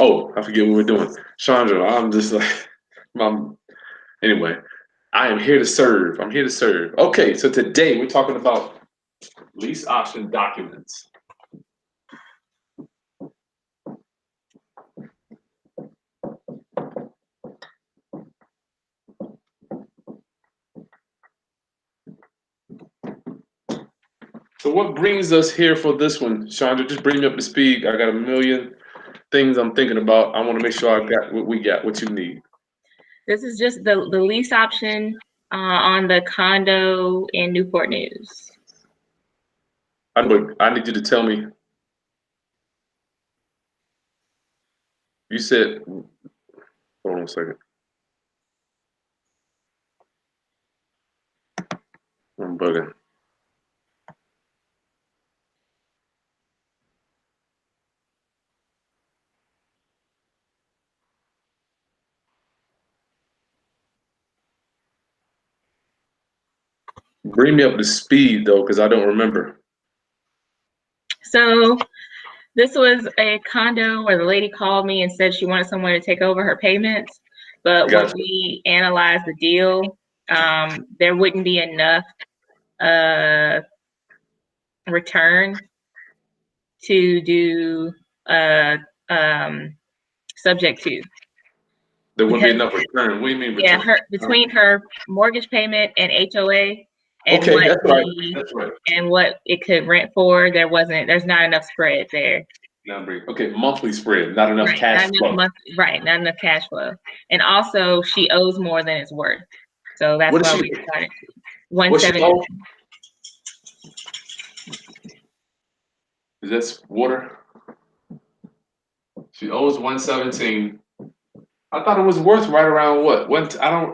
Oh, I forget what we're doing. Chandra, I'm just like, anyway, I am here to serve. I'm here to serve. Okay, so today we're talking about lease option documents. So what brings us here for this one, Chandra? Just bring me up to speed. I got a million things I'm thinking about. I want to make sure I got what we got, what you need. This is just the lease option on the condo in Newport News. I need you to tell me. You said, hold on a second. I'm bugging. Bring me up to speed though, because I don't remember. So this was a condo where the lady called me and said she wanted someone to take over her payments. But when we analyzed the deal, there wouldn't be enough return to do subject to. There wouldn't be enough return. What do you mean return? Yeah, between her mortgage payment and HOA and okay, that's right. That's right. And what it could rent for, there's not enough spread there. Okay, monthly spread, not enough cash flow. Not enough cash flow. And also she owes more than it's worth. So that's why we decided 170. Is this water? She owes 117. I thought it was worth right around what? I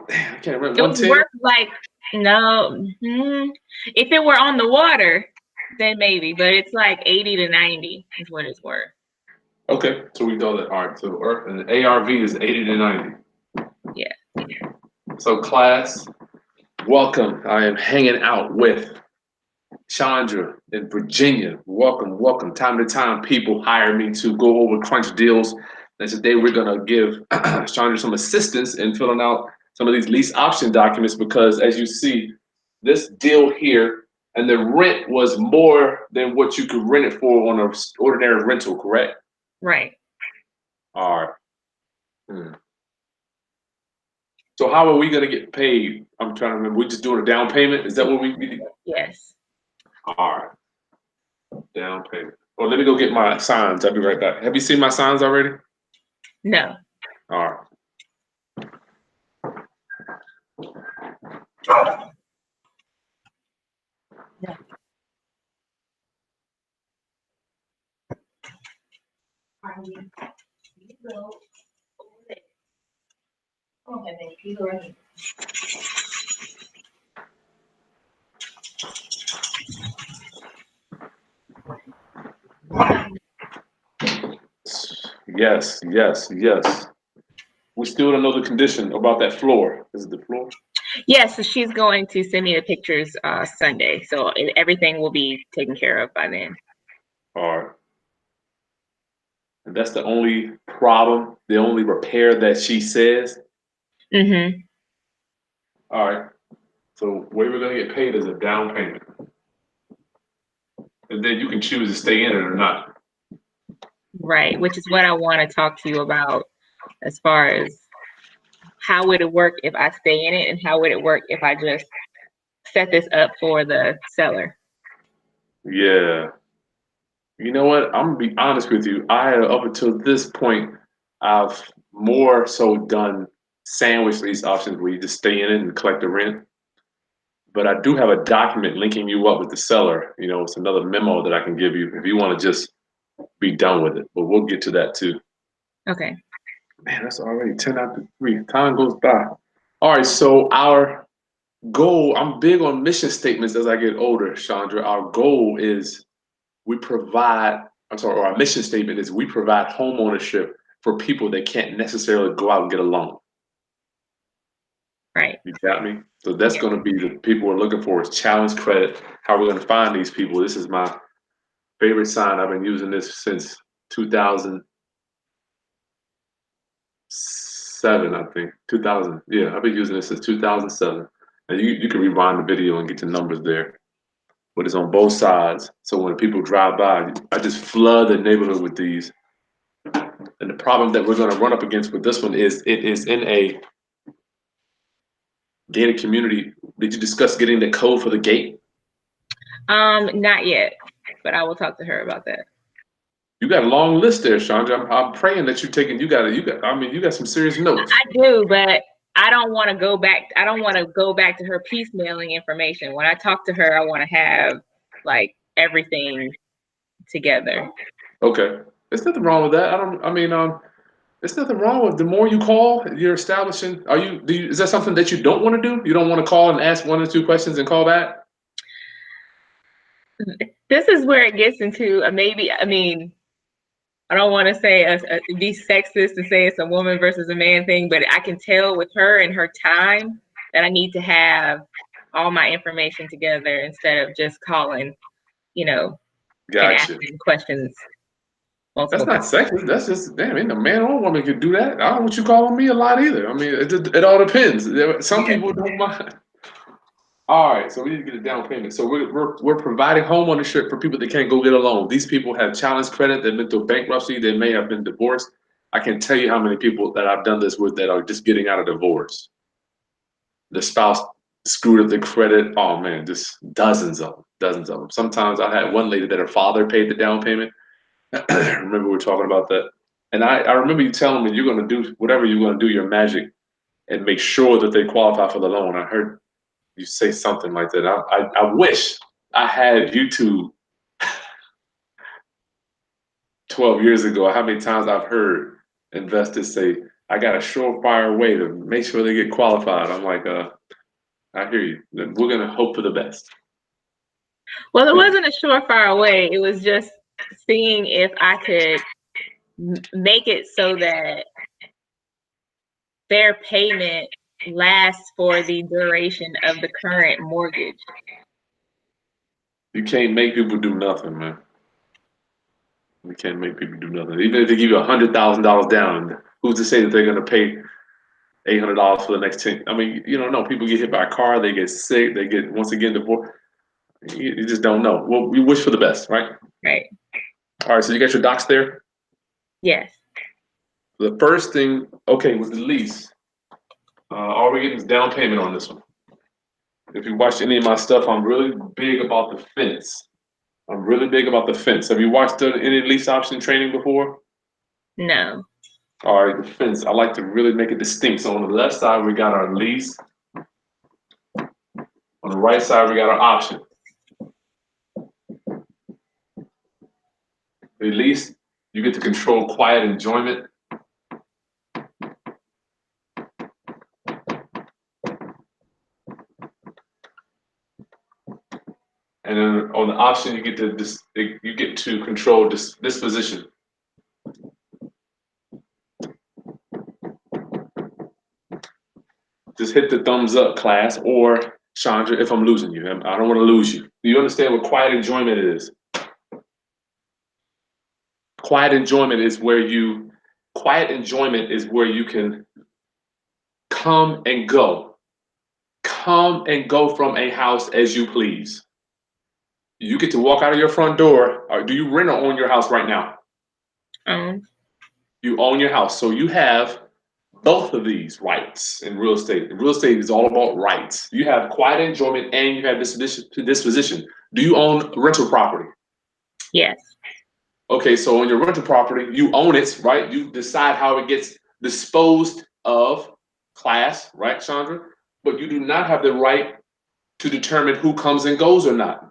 can't remember. 110? It was worth like, no. If it were on the water, then maybe, but it's like 80 to 90 is what it's worth. Okay, so we know that. All right, so Earth and the ARV is 80 to 90. Yeah. So class, welcome. I am hanging out with Chandra in Virginia. Welcome, welcome. Time to time, people hire me to go over crunch deals. And today we're gonna give Chandra some assistance in filling out some of these lease option documents because as you see, this deal here and the rent was more than what you could rent it for on an ordinary rental, correct? Right. All right. So how are we gonna get paid? I'm trying to remember. We're just doing a down payment? Is that what we do? Yes. All right. Down payment. Well, let me go get my signs. I'll be right back. Have you seen my signs already? No. All right. Yeah. Yes, yes, yes. We still don't know the condition about that floor. Is it the floor? Yes, so she's going to send me the pictures Sunday. So everything will be taken care of by then. All right. And that's the only problem, the only repair that she says? Mm-hmm. All right. So where we're gonna get paid is a down payment. And then you can choose to stay in it or not. Right, which is what I want to talk to you about as far as how would it work if I stay in it and how would it work if I just set this up for the seller? Yeah. You know what? I'm gonna be honest with you. Up until this point, I've more so done sandwich lease options where you just stay in it and collect the rent. But I do have a document linking you up with the seller. You know, it's another memo that I can give you if you want to just be done with it. But we'll get to that too. Okay. Man, that's already 10 after 3. Time goes by. All right, so our goal, I'm big on mission statements as I get older, Chandra. Our goal is our mission statement is we provide home ownership for people that can't necessarily go out and get a loan. Right. You got me? So that's going to be the people we're looking for is challenge credit. How we're going to find these people. This is my favorite sign. I've been using this since 2000. 2007, I think. 2000. Yeah, I've been using it since 2007. And you can rewind the video and get the numbers there. But it's on both sides. So when people drive by, I just flood the neighborhood with these. And the problem that we're going to run up against with this one is it is in a gated community. Did you discuss getting the code for the gate? Not yet, but I will talk to her about that. You got a long list there, Chandra. I'm praying that you're taking. You got. I mean, you got some serious notes. I do, but I don't want to go back. I don't want to go back to her piecemealing information. When I talk to her, I want to have like everything together. Okay, there's nothing wrong with that. There's nothing wrong with the more you call, you're establishing. Is that something that you don't want to do? You don't want to call and ask 1 or 2 questions and call back? This is where it gets into maybe. I mean, I don't want to say be sexist to say it's a woman versus a man thing, but I can tell with her and her time that I need to have all my information together instead of just calling, and asking questions. That's not sexist. That's just, damn, ain't a man or a woman can do that. I don't want you calling me a lot either. I mean, it all depends. Some people don't mind. All right, so we need to get a down payment. So we're providing home ownership for people that can't go get a loan. These people have challenged credit. They've been through bankruptcy. They may have been divorced. I can tell you how many people that I've done this with that are just getting out of divorce. The spouse screwed up the credit. Oh man, just dozens of them. Sometimes I had one lady that her father paid the down payment. Remember we were talking about that, and I remember you telling me you're going to do whatever you're going to do, your magic, and make sure that they qualify for the loan. I heard you say something like that. I wish I had YouTube 12 years ago. How many times I've heard investors say, I got a surefire way to make sure they get qualified. I'm like, I hear you. We're going to hope for the best. Well, it wasn't a surefire way. It was just seeing if I could make it so that their payment lasts for the duration of the current mortgage. You can't make people do nothing, man. You can't make people do nothing. Even if they give you $100,000 down, who's to say that they're going to pay $800 for the next 10? I mean, you don't know. People get hit by a car, they get sick, they get, once again, divorced. You just don't know. Well, we wish for the best, right? Right. All right, so you got your docs there? Yes. The first thing, okay, with the lease, all we're getting is down payment on this one. If you watched any of my stuff, I'm really big about the fence. Have you watched any lease option training before? No. All right, the fence. I like to really make it distinct. So on the left side, we got our lease. On the right side, we got our option. The lease, you get to control quiet enjoyment. And then on the option, you get to control disposition. Just hit the thumbs up, class, or Chandra, if I'm losing you. I don't want to lose you. Do you understand what quiet enjoyment is? Quiet enjoyment is where you can come and go from a house as you please. You get to walk out of your front door. Or do you rent or own your house right now? You own your house. So you have both of these rights in real estate. Real estate is all about rights. You have quiet enjoyment and you have disposition. Do you own rental property? Yes. Okay, so on your rental property, you own it, right? You decide how it gets disposed of, class, right, Chandra? But you do not have the right to determine who comes and goes or not.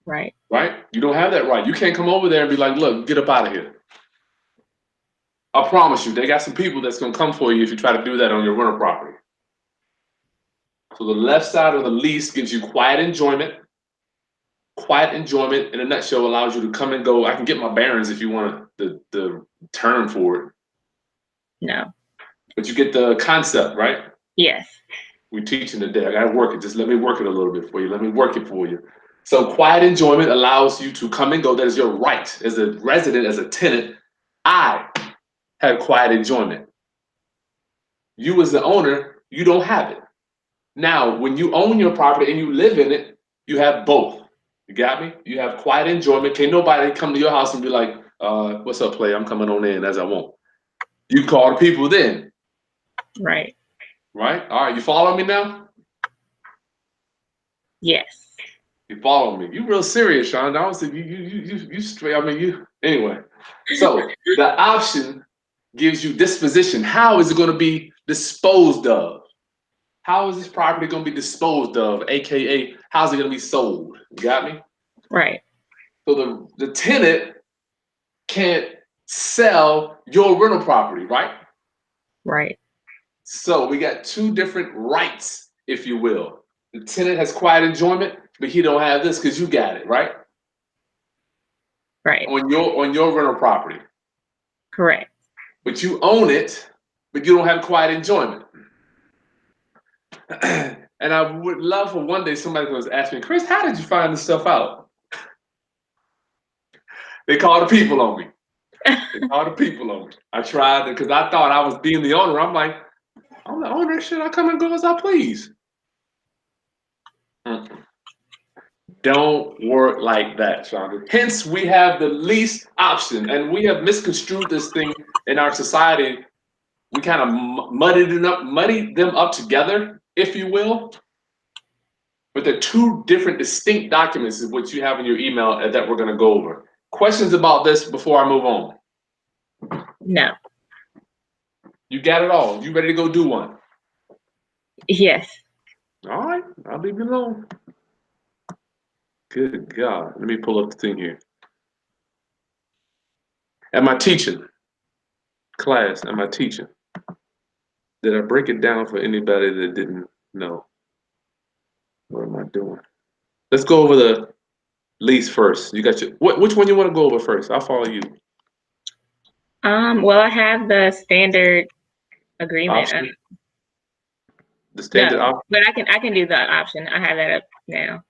Right. Right? You don't have that right. You can't come over there and be like, look, get up out of here. I promise you, they got some people that's going to come for you if you try to do that on your rental property. So the left side of the lease gives you quiet enjoyment. Quiet enjoyment, in a nutshell, allows you to come and go. I can get my bearings if you want the term for it. No. But you get the concept, right? Yes. We're teaching today. I got to work it. Just let me work it a little bit for you. Let me work it for you. So quiet enjoyment allows you to come and go. That is your right as a resident, as a tenant. I had quiet enjoyment. You as the owner, you don't have it. Now, when you own your property and you live in it, you have both. You got me? You have quiet enjoyment. Can't nobody come to your house and be like, what's up, play? I'm coming on in as I want. You call the people then. Right. Right? All right, you follow me now? Yes. You follow me. You real serious, Sean. I was you straight. I mean, you anyway. So the option gives you disposition. How is it going to be disposed of? How is this property going to be disposed of? AKA, how's it going to be sold? You got me? Right. So the tenant can't sell your rental property, right? Right. So we got two different rights, if you will. The tenant has quiet enjoyment, but he don't have this because you got it, right? Right. On your rental property. Correct. But you own it, but you don't have quiet enjoyment. And I would love for one day somebody was ask me, Chris, how did you find this stuff out? They call the people on me. They call the people on me. I tried because I thought I was being the owner. I'm like, I'm the owner. Shit, I come and go as I please. Don't work like that, Chandra. Hence, we have the lease option, and we have misconstrued this thing in our society. We kind of muddied them up together, if you will. But they're two different, distinct documents, is what you have in your email that we're going to go over. Questions about this before I move on? No. You got it all. You ready to go do one? Yes. All right, I'll leave you alone. Good God. Let me pull up the thing here. Am I teaching? Class, am I teaching? Did I break it down for anybody that didn't know? What am I doing? Let's go over the lease first. You got your which one you want to go over first? I'll follow you. Well, I have the standard agreement. Option. The standard No, option. but I can do the option. I have that up now.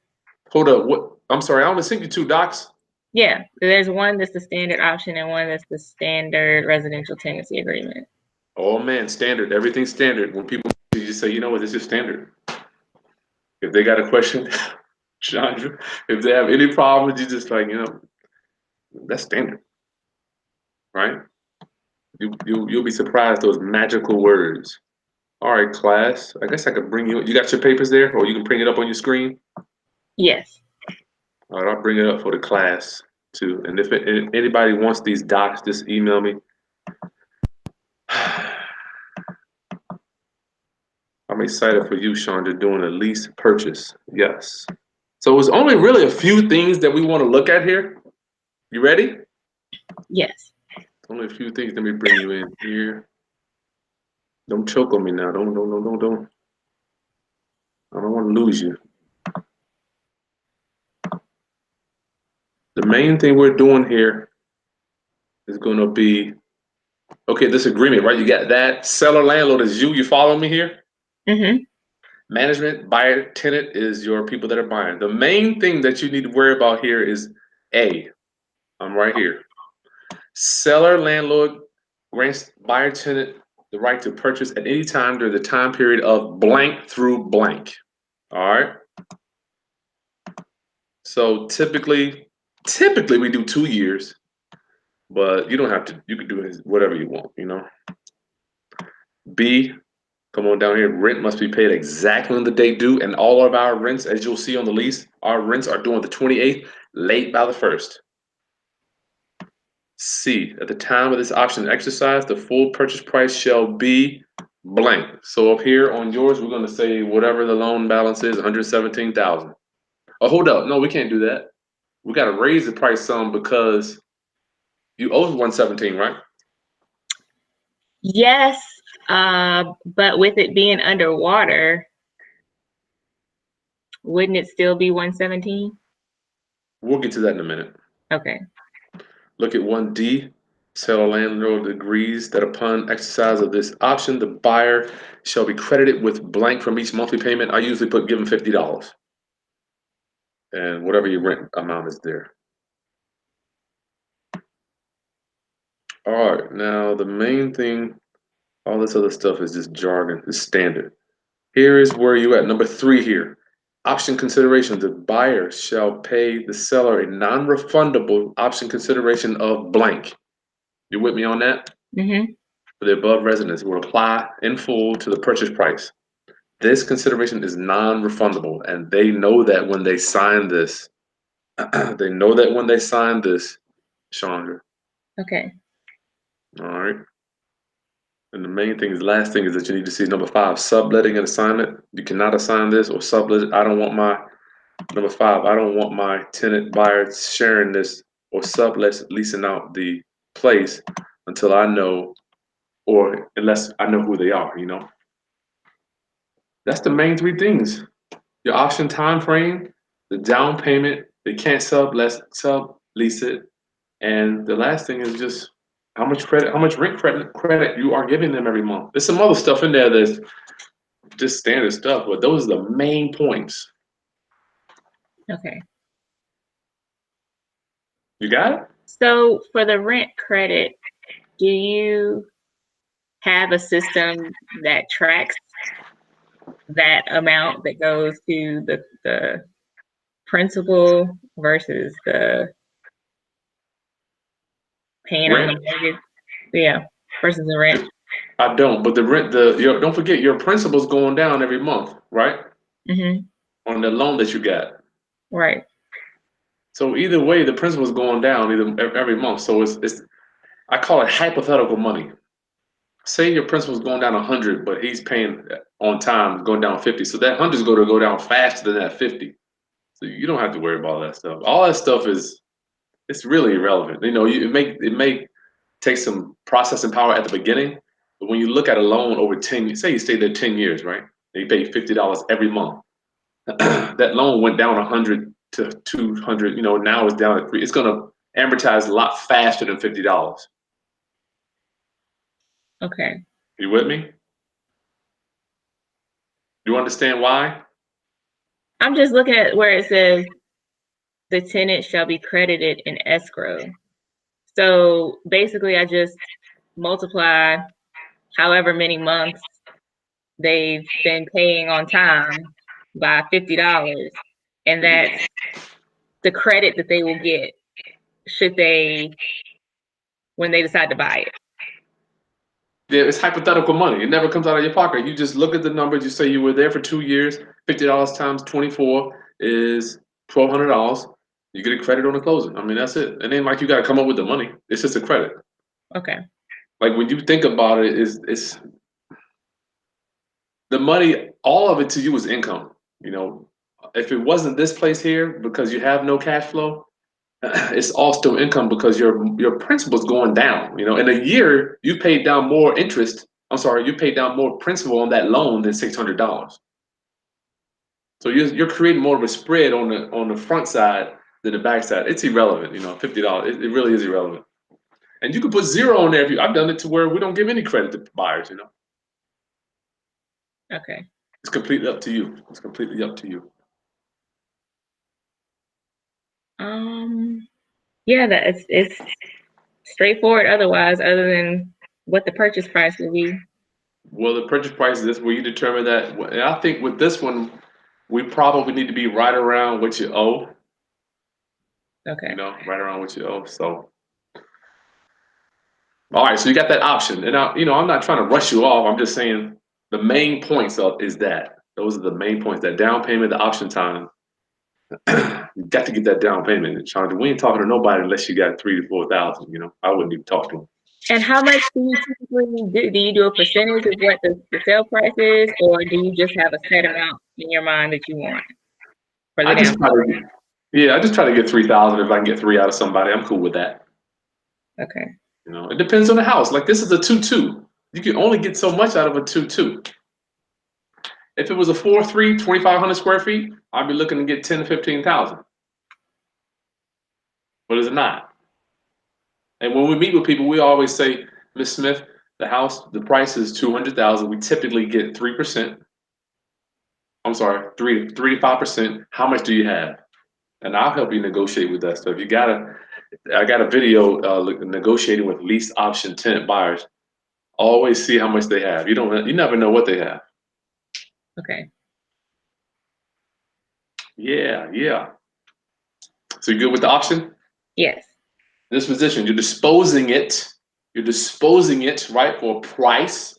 Hold up. What? I'm sorry. I only sent you two docs. Yeah, there's one that's the standard option and one that's the standard residential tenancy agreement. Oh man, standard. Everything's standard. When people you just say, you know what, this is standard. If they got a question, Chandra, if they have any problems, you just like, you know, that's standard, right? You'll be surprised those magical words. All right, class. I guess I could bring you. You got your papers there, or you can bring it up on your screen. Yes. All right, I'll bring it up for the class too. And if anybody wants these docs, just email me. I'm excited for you, Chandra, doing a lease purchase. Yes. So it's only really a few things that we want to look at here. You ready? Yes. Only a few things. Let me bring you in here. Don't choke on me now. Don't. I don't want to lose you. The main thing we're doing here is going to be, okay, this agreement, right? You got that. Seller, landlord is you. You follow me here? Mm-hmm. Management, buyer, tenant is your people that are buying. The main thing that you need to worry about here is A. I'm right here. Seller, landlord grants buyer, tenant the right to purchase at any time during the time period of blank through blank. All right. So typically we do 2 years, but you don't have to. You can do whatever you want. You know. B. Come on down here. Rent must be paid exactly on the day due, and all of our rents, as you'll see on the lease, our rents are due on the 28th, late by the 1st. C. At the time of this option exercise, the full purchase price shall be blank. So up here on yours, we're going to say whatever the loan balance is, 117,000. Oh, hold up. No, we can't do that. We got to raise the price some because you owe 117, right? Yes. But with it being underwater, wouldn't it still be 117? We'll get to that in a minute. Okay. Look at 1D. Seller landlord agrees that upon exercise of this option, the buyer shall be credited with blank from each monthly payment. I usually put give them $50. And whatever your rent amount is there. All right, now the main thing, all this other stuff is just jargon, it's standard. Here is where you at. Number 3 here. Option consideration. The buyer shall pay the seller a non-refundable option consideration of blank. You with me on that? Mm-hmm. For the above residence will apply in full to the purchase price. This consideration is non-refundable, and they know that when they sign this. They know that when they sign this, Chandra. Okay. All right. And the main thing is, last thing is that you need to see number 5, subletting and assignment. You cannot assign this or sublet. I don't want my number 5. I don't want my tenant buyer sharing this or sublet leasing out the place until I know, or unless I know who they are. That's the main 3 things. Your option time frame, the down payment. They can't sublease it, and the last thing is just how much credit, how much rent credit you are giving them every month. There's some other stuff in there that's just standard stuff, but those are the main points. Okay. You got it? So for the rent credit, do you have a system that tracks that amount that goes to the principal versus the paying on the Rent? mortgage? Yeah, versus the rent. I don't, but don't forget your principal's going down every month, right? Mm-hmm. On the loan that you got. Right. So either way, the principal's going down every month. So it's I call it hypothetical money. Say your principal's going down 100, but he's paying on time, going down 50. So that 100 is going to go down faster than that 50. So you don't have to worry about all that stuff. All that stuff it's really irrelevant. It may take some processing power at the beginning, but when you look at a loan over 10, say you stay there 10 years, right? And you pay $50 every month. That loan went down 100 to 200. Now it's down at 3. It's going to amortize a lot faster than $50. Okay. You with me? You understand why? I'm just looking at where it says the tenant shall be credited in escrow. So basically, I just multiply however many months they've been paying on time by $50, and that's the credit that they will get should they when they decide to buy it. Yeah, it's hypothetical money. It never comes out of your pocket. You just look at the numbers. You say you were there for 2 years. $50 times 24 is $1,200. You get a credit on the closing. I mean, that's it. It ain't like you got to come up with the money. It's just a credit. Okay. Like when you think about it, it's the money. All of it to you is income. If it wasn't this place here because you have no cash flow, it's all still income because your principal's going down. In a year you paid down more interest. I'm sorry, you paid down more principal on that loan than $600. So you're creating more of a spread on the front side than the back side. It's irrelevant. $50. It really is irrelevant. And you can put zero on there if I've done it to where we don't give any credit to buyers. Okay. It's completely up to you. It's completely up to you. Yeah, it's straightforward otherwise, other than what the purchase price will be. Well, the purchase price is this where you determine that. And I think with this one, we probably need to be right around what you owe. Okay. Right around what you owe. So, all right. So you got that option, and I'm not trying to rush you off. I'm just saying the main points is that those are the main points: that down payment, the option time. You got to get that down payment, Chandra. We ain't talking to nobody unless you got 3,000 to 4,000. I wouldn't even talk to them. And how much do you typically do? Do you do a percentage of what the sale price is, or do you just have a set amount in your mind that you want for the I down just try payment? to, yeah, I just try to get 3,000. If I can get 3 out of somebody, I'm cool with that. Okay. It depends on the house. Like this is a 2-2. You can only get so much out of a 2-2. If it was a 4-3, 2,500 square feet, I'd be looking to get 10 to 15,000. But it's not. And when we meet with people, we always say, Miss Smith, the price is 200,000. We typically get 3%. I'm sorry, 3 to 5%. How much do you have? And I'll help you negotiate with that stuff. You gotta. I got a video negotiating with lease option tenant buyers. Always see how much they have. You never know what they have. Okay. Yeah, yeah. So you good with the option? Yes. Disposition, you're disposing it. You're disposing it, right, for a price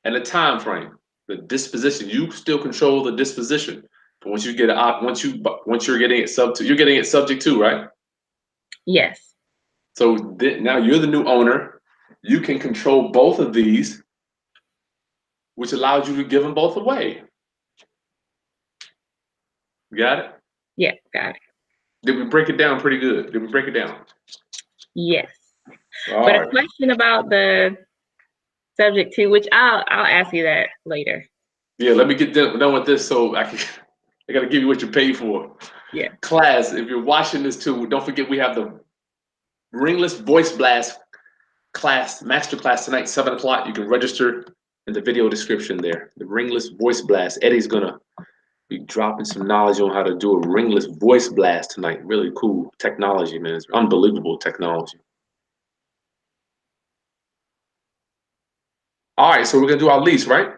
and a time frame. The disposition, you still control the disposition. But once you get it out, once you're getting it you're getting it subject to, right? Yes. So now you're the new owner. You can control both of these, which allows you to give them both away. Got it? Yeah, got it. Did we break it down pretty good? Did we break it down? Yes. All But a right. question about the subject to, which I'll ask you that later. Yeah, let me get done with this so I got to give you what you paid for. Yeah. Class, if you're watching this too, don't forget we have the Ringless Voice Blast class, master class tonight, 7 o'clock. You can register in the video description there. The Ringless Voice Blast. Eddie's gonna be dropping some knowledge on how to do a ringless voice blast tonight. Really cool technology, man. It's unbelievable technology. All right, so we're gonna do our lease, right?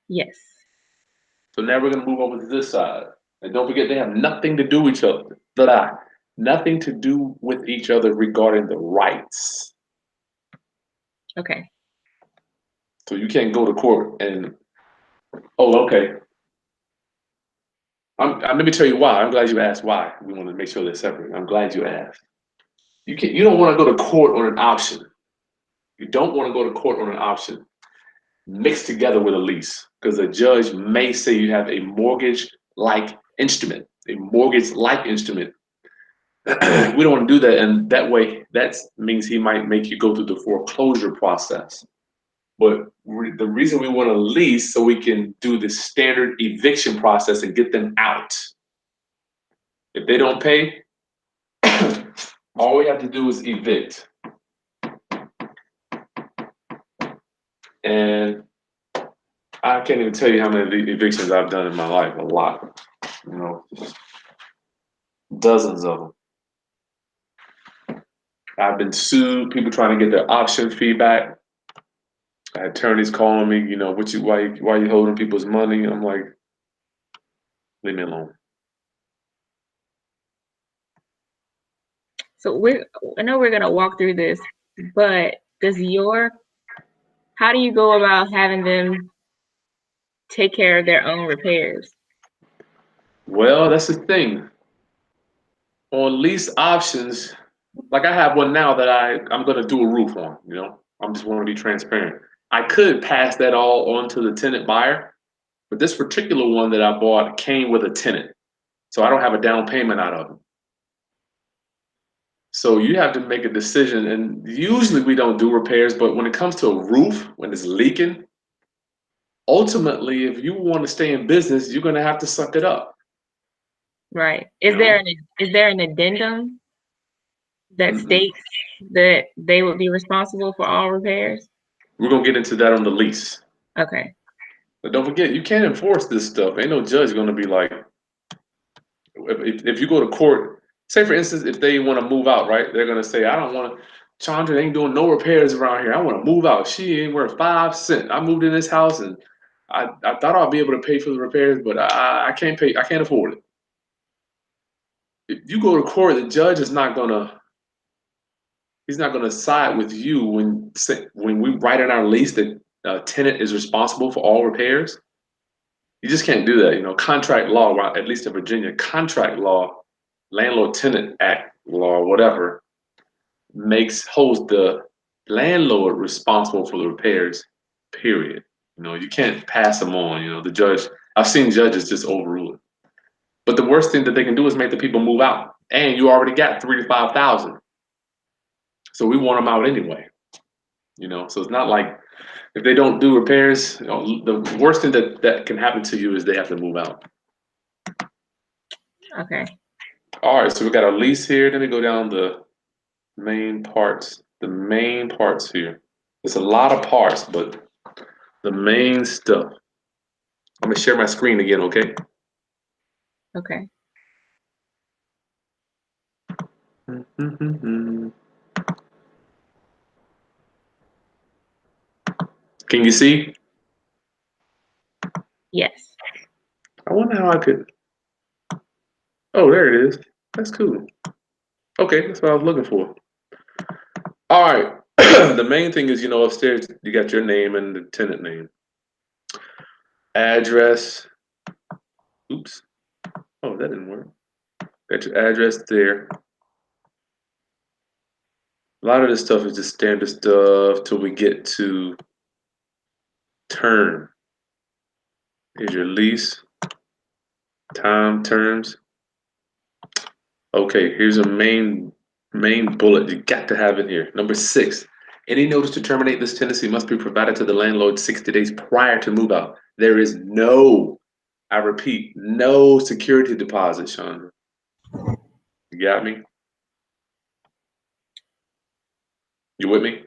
Yes. So now we're gonna move over to this side. And don't forget, they have nothing to do with each other. Nothing to do with each other regarding the rights. Okay. So you can't go to court and, oh, okay. Let me tell you why. I'm glad you asked why. We want to make sure they're separate. I'm glad you asked. You don't want to go to court on an option. You don't want to go to court on an option mixed together with a lease because the judge may say you have a mortgage-like instrument, a mortgage-like instrument. We don't want to do that, and that way, that means he might make you go through the foreclosure process. But the reason we want to lease so we can do the standard eviction process and get them out. If they don't pay, all we have to do is evict. And I can't even tell you how many evictions I've done in my life. A lot, dozens of them. I've been sued. People trying to get their option feedback. I had attorneys calling me. Why you holding people's money? I'm like, leave me alone. So I know we're gonna walk through this, but how do you go about having them take care of their own repairs? Well, that's the thing. On lease options, like I have one now that I'm gonna do a roof on. I'm just want to be transparent. I could pass that all on to the tenant buyer, but this particular one that I bought came with a tenant, so I don't have a down payment out of it. So you have to make a decision, and usually we don't do repairs, but when it comes to a roof, when it's leaking, ultimately, if you want to stay in business, you're gonna have to suck it up. Right. Is there an addendum that states that they would be responsible for all repairs? We're gonna get into that on the lease. Okay. But don't forget, you can't enforce this stuff. Ain't no judge gonna be like, if you go to court, say for instance, if they want to move out, right? They're gonna say, I don't want to. Chandra ain't doing no repairs around here. I want to move out. She ain't worth 5 cents. I moved in this house and I thought I'd be able to pay for the repairs, but I can't pay. I can't afford it. If you go to court, the judge is not gonna. He's not gonna side with you when we write in our lease that tenant is responsible for all repairs. You just can't do that. Contract law, at least in Virginia, contract law, landlord tenant act law, whatever, holds the landlord responsible for the repairs, period. You can't pass them on. The judge, I've seen judges just overrule it. But the worst thing that they can do is make the people move out. And you already got 3,000 to 5,000. So we want them out anyway. So it's not like if they don't do repairs, the worst thing that can happen to you is they have to move out. Okay. All right, so we got our lease here. Then we go down the main parts. The main parts here. It's a lot of parts, but the main stuff. I'm gonna share my screen again, okay? Okay. Can you see? Yes. I wonder how I could. Oh, there it is. That's cool. Okay, that's what I was looking for. All right. The main thing is, upstairs you got your name and the tenant name, address. Oops. Oh, that didn't work. Got your address there. A lot of this stuff is just standard stuff till we get to term. Here's your lease, time, terms. Okay, here's a main bullet you got to have in here. Number 6. Any notice to terminate this tenancy must be provided to the landlord 60 days prior to move out. There is no, I repeat, no security deposit, Chandra. You got me? You with me?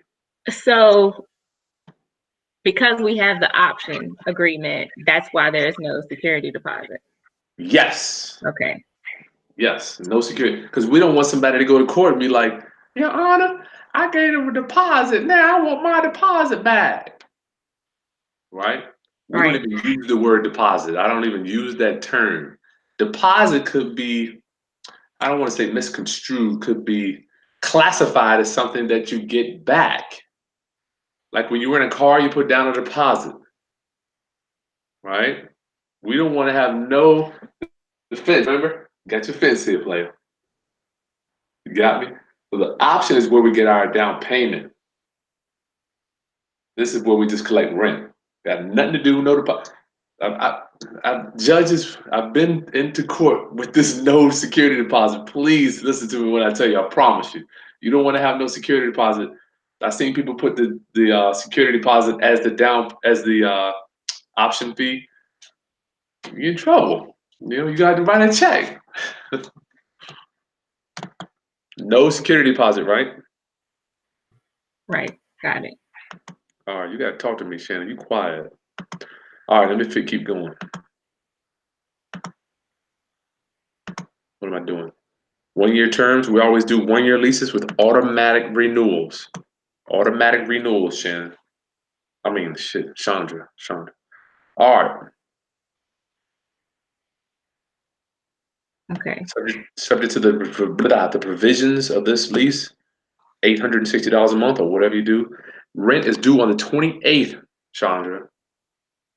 So because we have the option agreement, that's why there is no security deposit. Yes. Okay. Yes, no security. Because we don't want somebody to go to court and be like, Your Honor, I gave them a deposit. Now I want my deposit back. Right? We don't Right. even use the word deposit. I don't even use that term. Deposit could be, I don't want to say misconstrued, could be classified as something that you get back. Like when you rent a car, you put down a deposit. Right? We don't want to have no defense. Remember? Got your fence here, player. You got me? So the option is where we get our down payment. This is where we just collect rent. Got nothing to do, no deposit. Judges, I've been into court with this no security deposit. Please listen to me when I tell you. I promise you, you don't want to have no security deposit. I've seen people put the security deposit as the option fee. You're in trouble. You got to write a check. No security deposit, right? Right. Got it. All right, you got to talk to me, Shannon. You quiet. All right, let me keep going. What am I doing? 1-year terms. We always do 1-year leases with automatic renewals. Automatic renewals, Shannon. I mean, shit, Chandra. All right. Okay. Subject to the provisions of this lease, $860 a month or whatever you do. Rent is due on the 28th, Chandra.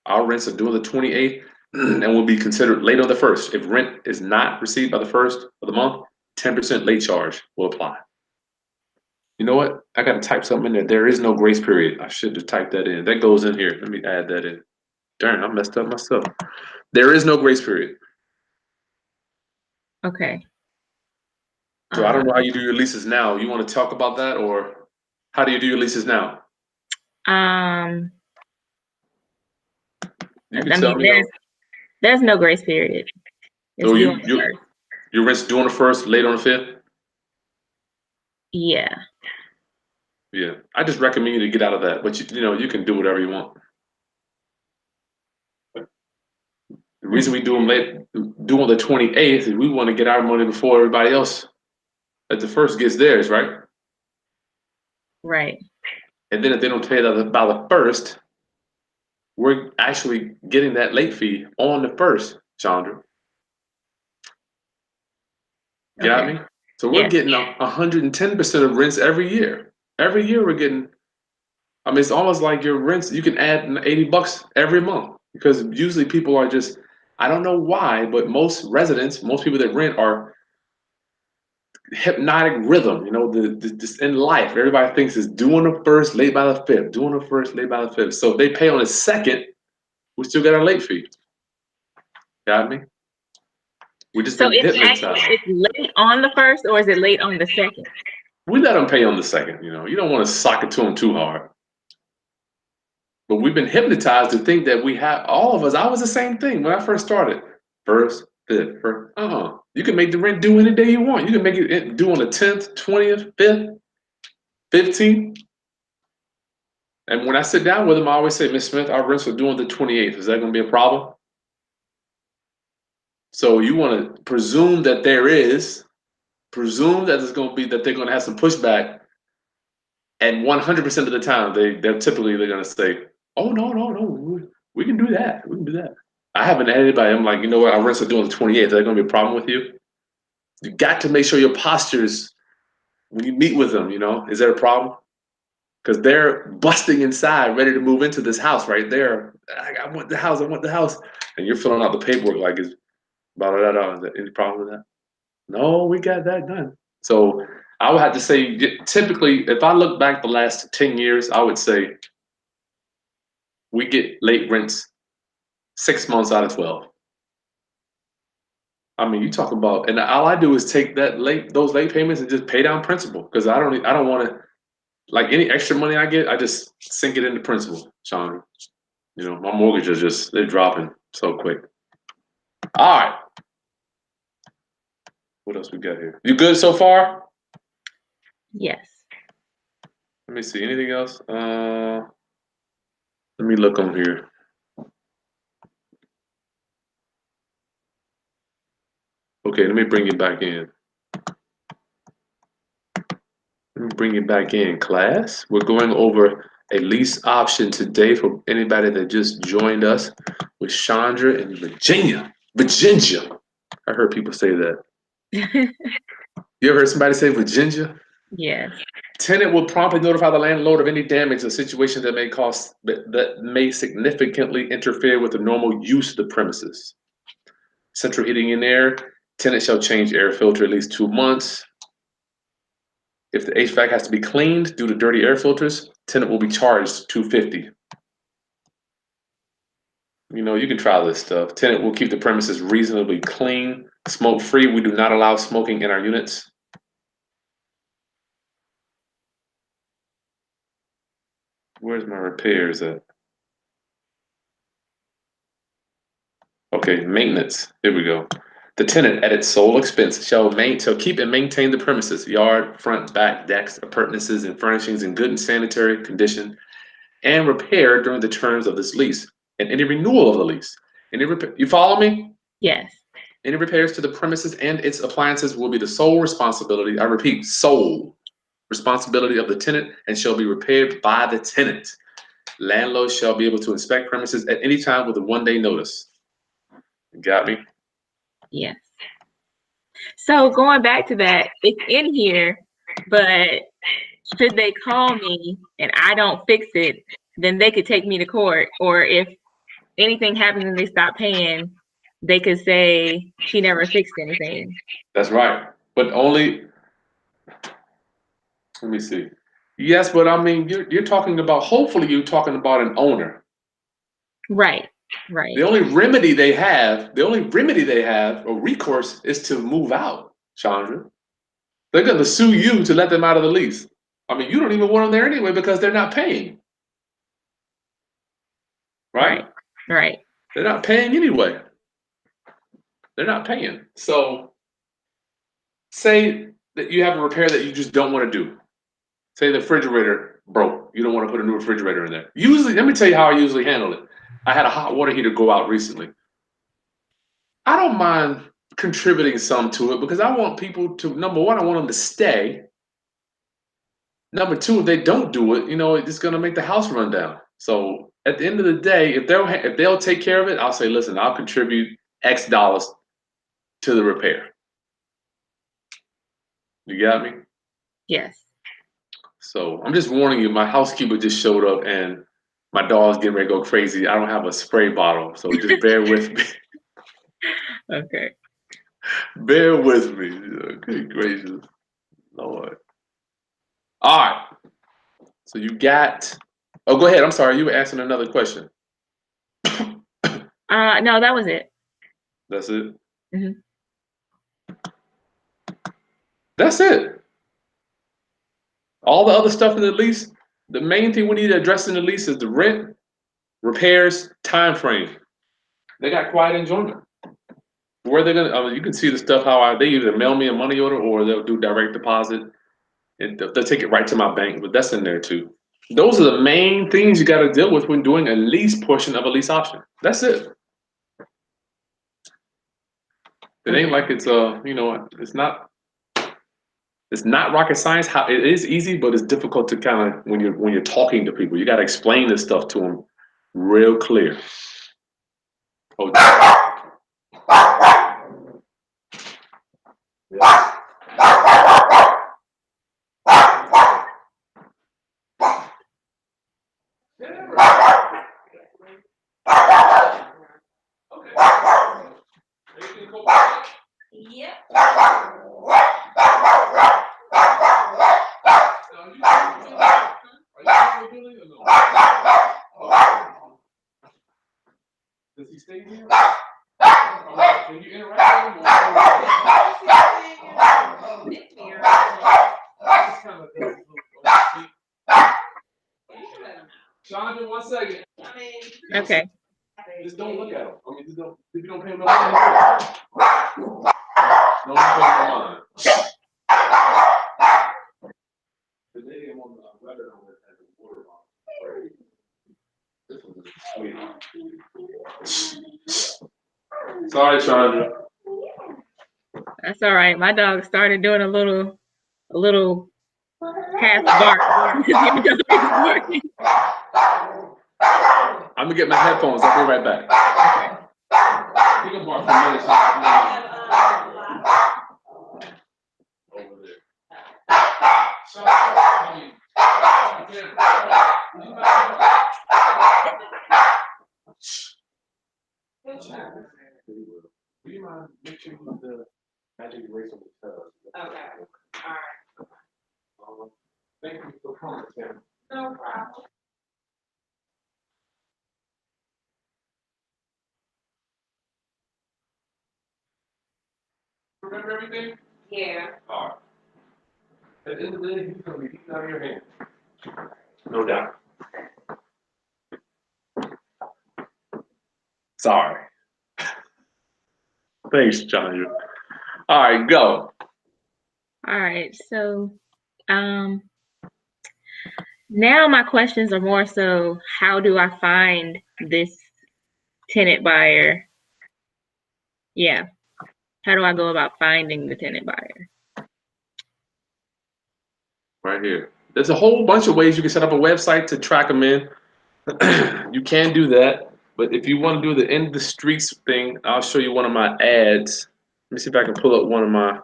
Our rents are due on the 28th and will be considered late on the 1st. If rent is not received by the 1st of the month, 10% late charge will apply. You know what? I got to type something in there. There is no grace period. I should have typed that in. That goes in here. Let me add that in. Darn, I messed up myself. There is no grace period. Okay. So I don't know how you do your leases now. You want to talk about that, or how do you do your leases now? You can tell me. There's no grace period. It's So due on the first. your rent's due on the 1st, late on the 5th? Yeah. Yeah. I just recommend you to get out of that, but you can do whatever you want. The reason we do them due on the 28th is we want to get our money before everybody else at the 1st gets theirs, right? Right. And then if they don't pay that by the 1st, we're actually getting that late fee on the 1st, Chandra. Got me? So we're getting 110% of rents every year. Every year we're getting, I mean, it's almost like your rents, you can add $80 every month because usually people are just, I don't know why, but most residents, most people that rent are hypnotic rhythm, this in life. Everybody thinks it's due on the 1st, late by the 5th, due on the 1st, late by the 5th. So if they pay on the 2nd, we still got our late fee. Got me? We just So been hypnotized. it's late on the 1st or is it late on the 2nd? We let them pay on the 2nd. You don't want to sock it to them too hard. But we've been hypnotized to think that we have, all of us, I was the same thing when I first started. 1st, 5th, 1st. You can make the rent due any day you want. You can make it due on the 10th, 20th, 5th, 15th. And when I sit down with them, I always say, Miss Smith, our rents are due on the 28th. Is that going to be a problem? So you want to presume that there is, presume that it's going to be that they're going to have some pushback, and 100% of the time they're typically going to say, "Oh no, we can do that. We can do that." I haven't had anybody. I'm like, you know what? Our rents are due on the 28th. Is that going to be a problem with you? You got to make sure your postures when you meet with them. Is there a problem? Because they're busting inside, ready to move into this house right there. I want the house. I want the house, and you're filling out the paperwork like it's blah blah blah. Is there any problem with that? No, we got that done. So I would have to say, typically, if I look back the last 10 years, I would say we get late rents 6 months out of 12. I mean, you talk about, and all I do is take those late payments and just pay down principal because I don't want to, like any extra money I get, I just sink it into principal, Sean. My mortgages they're dropping so quick. All right. What else we got here? You good so far? Yes. Let me see. Anything else? Let me look on here. Okay, let me bring you back in. Let me bring you back in, class. We're going over a lease option today for anybody that just joined us with Chandra in Virginia. Virginia. I heard people say that. You ever heard somebody say Virginia? Yes. Tenant will promptly notify the landlord of any damage or situation that may significantly interfere with the normal use of the premises. Central heating and air. Tenant shall change air filter at least 2 months. If the HVAC has to be cleaned due to dirty air filters, tenant will be charged $250. You can try this stuff. Tenant will keep the premises reasonably clean, smoke-free. We do not allow smoking in our units. Where's my repairs at? Okay, maintenance. Here we go. The tenant, at its sole expense, shall keep and maintain the premises, yard, front, back, decks, appurtenances, and furnishings in good and sanitary condition, and repair during the terms of this lease and any renewal of the lease. You follow me? Yes. Any repairs to the premises and its appliances will be the sole responsibility, I repeat, sole responsibility of the tenant and shall be repaired by the tenant. Landlord shall be able to inspect premises at any time with a 1-day notice. You got me? Yes. So going back to that, it's in here, but should they call me and I don't fix it, then they could take me to court. Or if anything happens and they stop paying, they could say she never fixed anything. That's right. But only, let me see. Yes, but I mean, you're talking about, hopefully you're talking about an owner. Right. Right. The only remedy they have, or recourse, is to move out, Chandra. They're going to sue you to let them out of the lease. I mean, you don't even want them there anyway because they're not paying. Right? Right. They're not paying anyway. They're not paying. So, say that you have a repair that you just don't want to do. Say the refrigerator broke. You don't want to put a new refrigerator in there. Usually, let me tell you how I usually handle it. I had a hot water heater go out recently. I don't mind contributing some to it because I want people to, number one, I want them to stay. Number two, if they don't do it, it's going to make the house run down. So at the end of the day, if they'll take care of it, I'll say, listen, I'll contribute X dollars to the repair. You got me? Yes. So I'm just warning you, my housekeeper just showed up and my dog's getting ready to go crazy. I don't have a spray bottle, so just bear with me. Okay. Bear with me. Good gracious, Lord. All right. So you got. Oh, go ahead. I'm sorry. You were asking another question. No, that was it. That's it. Mm-hmm. That's it. All the other stuff in the lease, the main thing we need to address in the lease is the rent, repairs, time frame. They got quiet enjoyment. Where they're gonna, you can see the stuff how they either mail me a money order or they'll do direct deposit. And they'll take it right to my bank, but that's in there too. Those are the main things you got to deal with when doing a lease portion of a lease option. That's it. It ain't like it's it's not. It's not rocket science. How it is easy, but it's difficult to kind of when you're talking to people. You got to explain this stuff to them real clear. Oh, yeah. Does he stay here? Can you interact with him? Chandra, 1 second. Okay. Just don't look at him. I mean, just don't, if you don't pay him no mind, don't pay him no mind. The lady on the weather on this has a water bottle. This one is sweet. Sorry, Chandra. That's all right. My dog started doing a little half bark. Your dog is barking. I'm gonna get my headphones. I'll be right back. You can bark for a minute. Over there. Do you mind make sure you put the magic eraser on the tub? Okay. All right. Thank you for coming, Tim. No problem. Remember everything? Yeah. All right. At the end of the day, he's gonna be eating out of your hand. No doubt. Sorry. Thanks, John. All right, go. All right. So, now my questions are more so, how do I find this tenant buyer? Yeah. How do I go about finding the tenant buyer? Right here. There's a whole bunch of ways you can set up a website to track them in. You can do that, but if you want to do the in the streets thing, I'll show you one of my ads. Let me see if I can pull up one of my.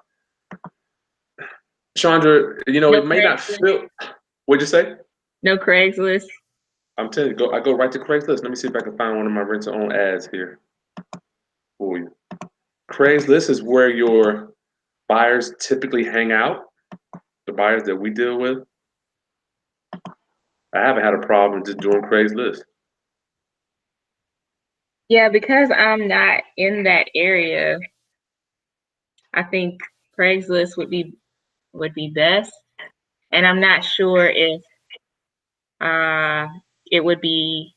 Chandra, you know, No it may not Craigslist? feel. What'd you say? No Craigslist. I'm telling you, I go right to Craigslist. Let me see if I can find one of my rent-to-own ads here for you. Craigslist is where your buyers typically hang out. The buyers that we deal with. I haven't had a problem just doing Craigslist. Yeah, because I'm not in that area, I think Craigslist would be best. And I'm not sure if it would be,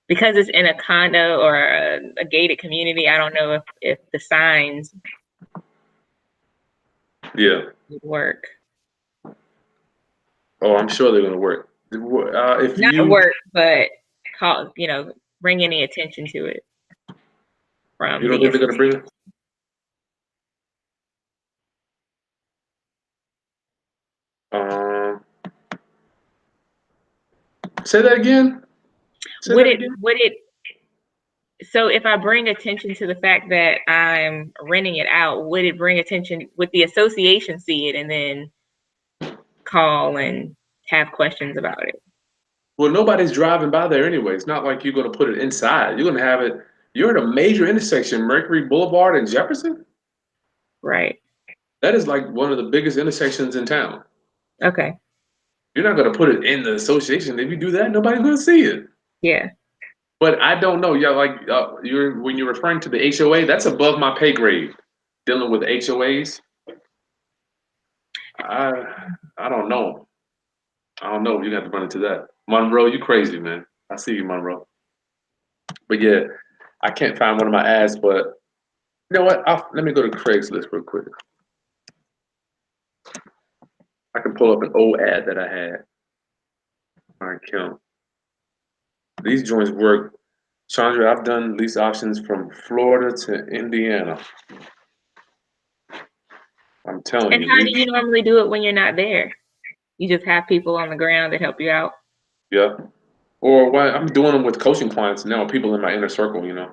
because it's in a condo or a gated community. I don't know if the signs Yeah. would work. Oh, I'm sure they're gonna work. If Not you work, but bring any attention to it from you don't the think they're gonna bring it? Um, say that again. Say Would that it again. so if I bring attention to the fact that I'm renting it out, would it bring attention, would the association see it and then call and have questions about it? Well, nobody's driving by there anyway. It's not like you're gonna put it inside. You're gonna have it. You're at a major intersection, Mercury Boulevard and Jefferson. Right. That is like one of the biggest intersections in town. Okay. You're not gonna put it in the association. If you do that, nobody's gonna see it. Yeah. But I don't know. Yeah, like when you're referring to the HOA, that's above my pay grade. Dealing with HOAs, I don't know. I don't know. You have to run into that. Monroe, you crazy, man. I see you, Monroe. But yeah, I can't find one of my ads. But you know what? Let me go to Craigslist real quick. I can pull up an old ad that I had. All right, Kim. These joints work. Chandra, I've done lease options from Florida to Indiana. I'm telling And you. how do you normally do it when you're not there? You just have people on the ground that help you out? Yeah. Or what I'm doing them with coaching clients now, people in my inner circle, you know.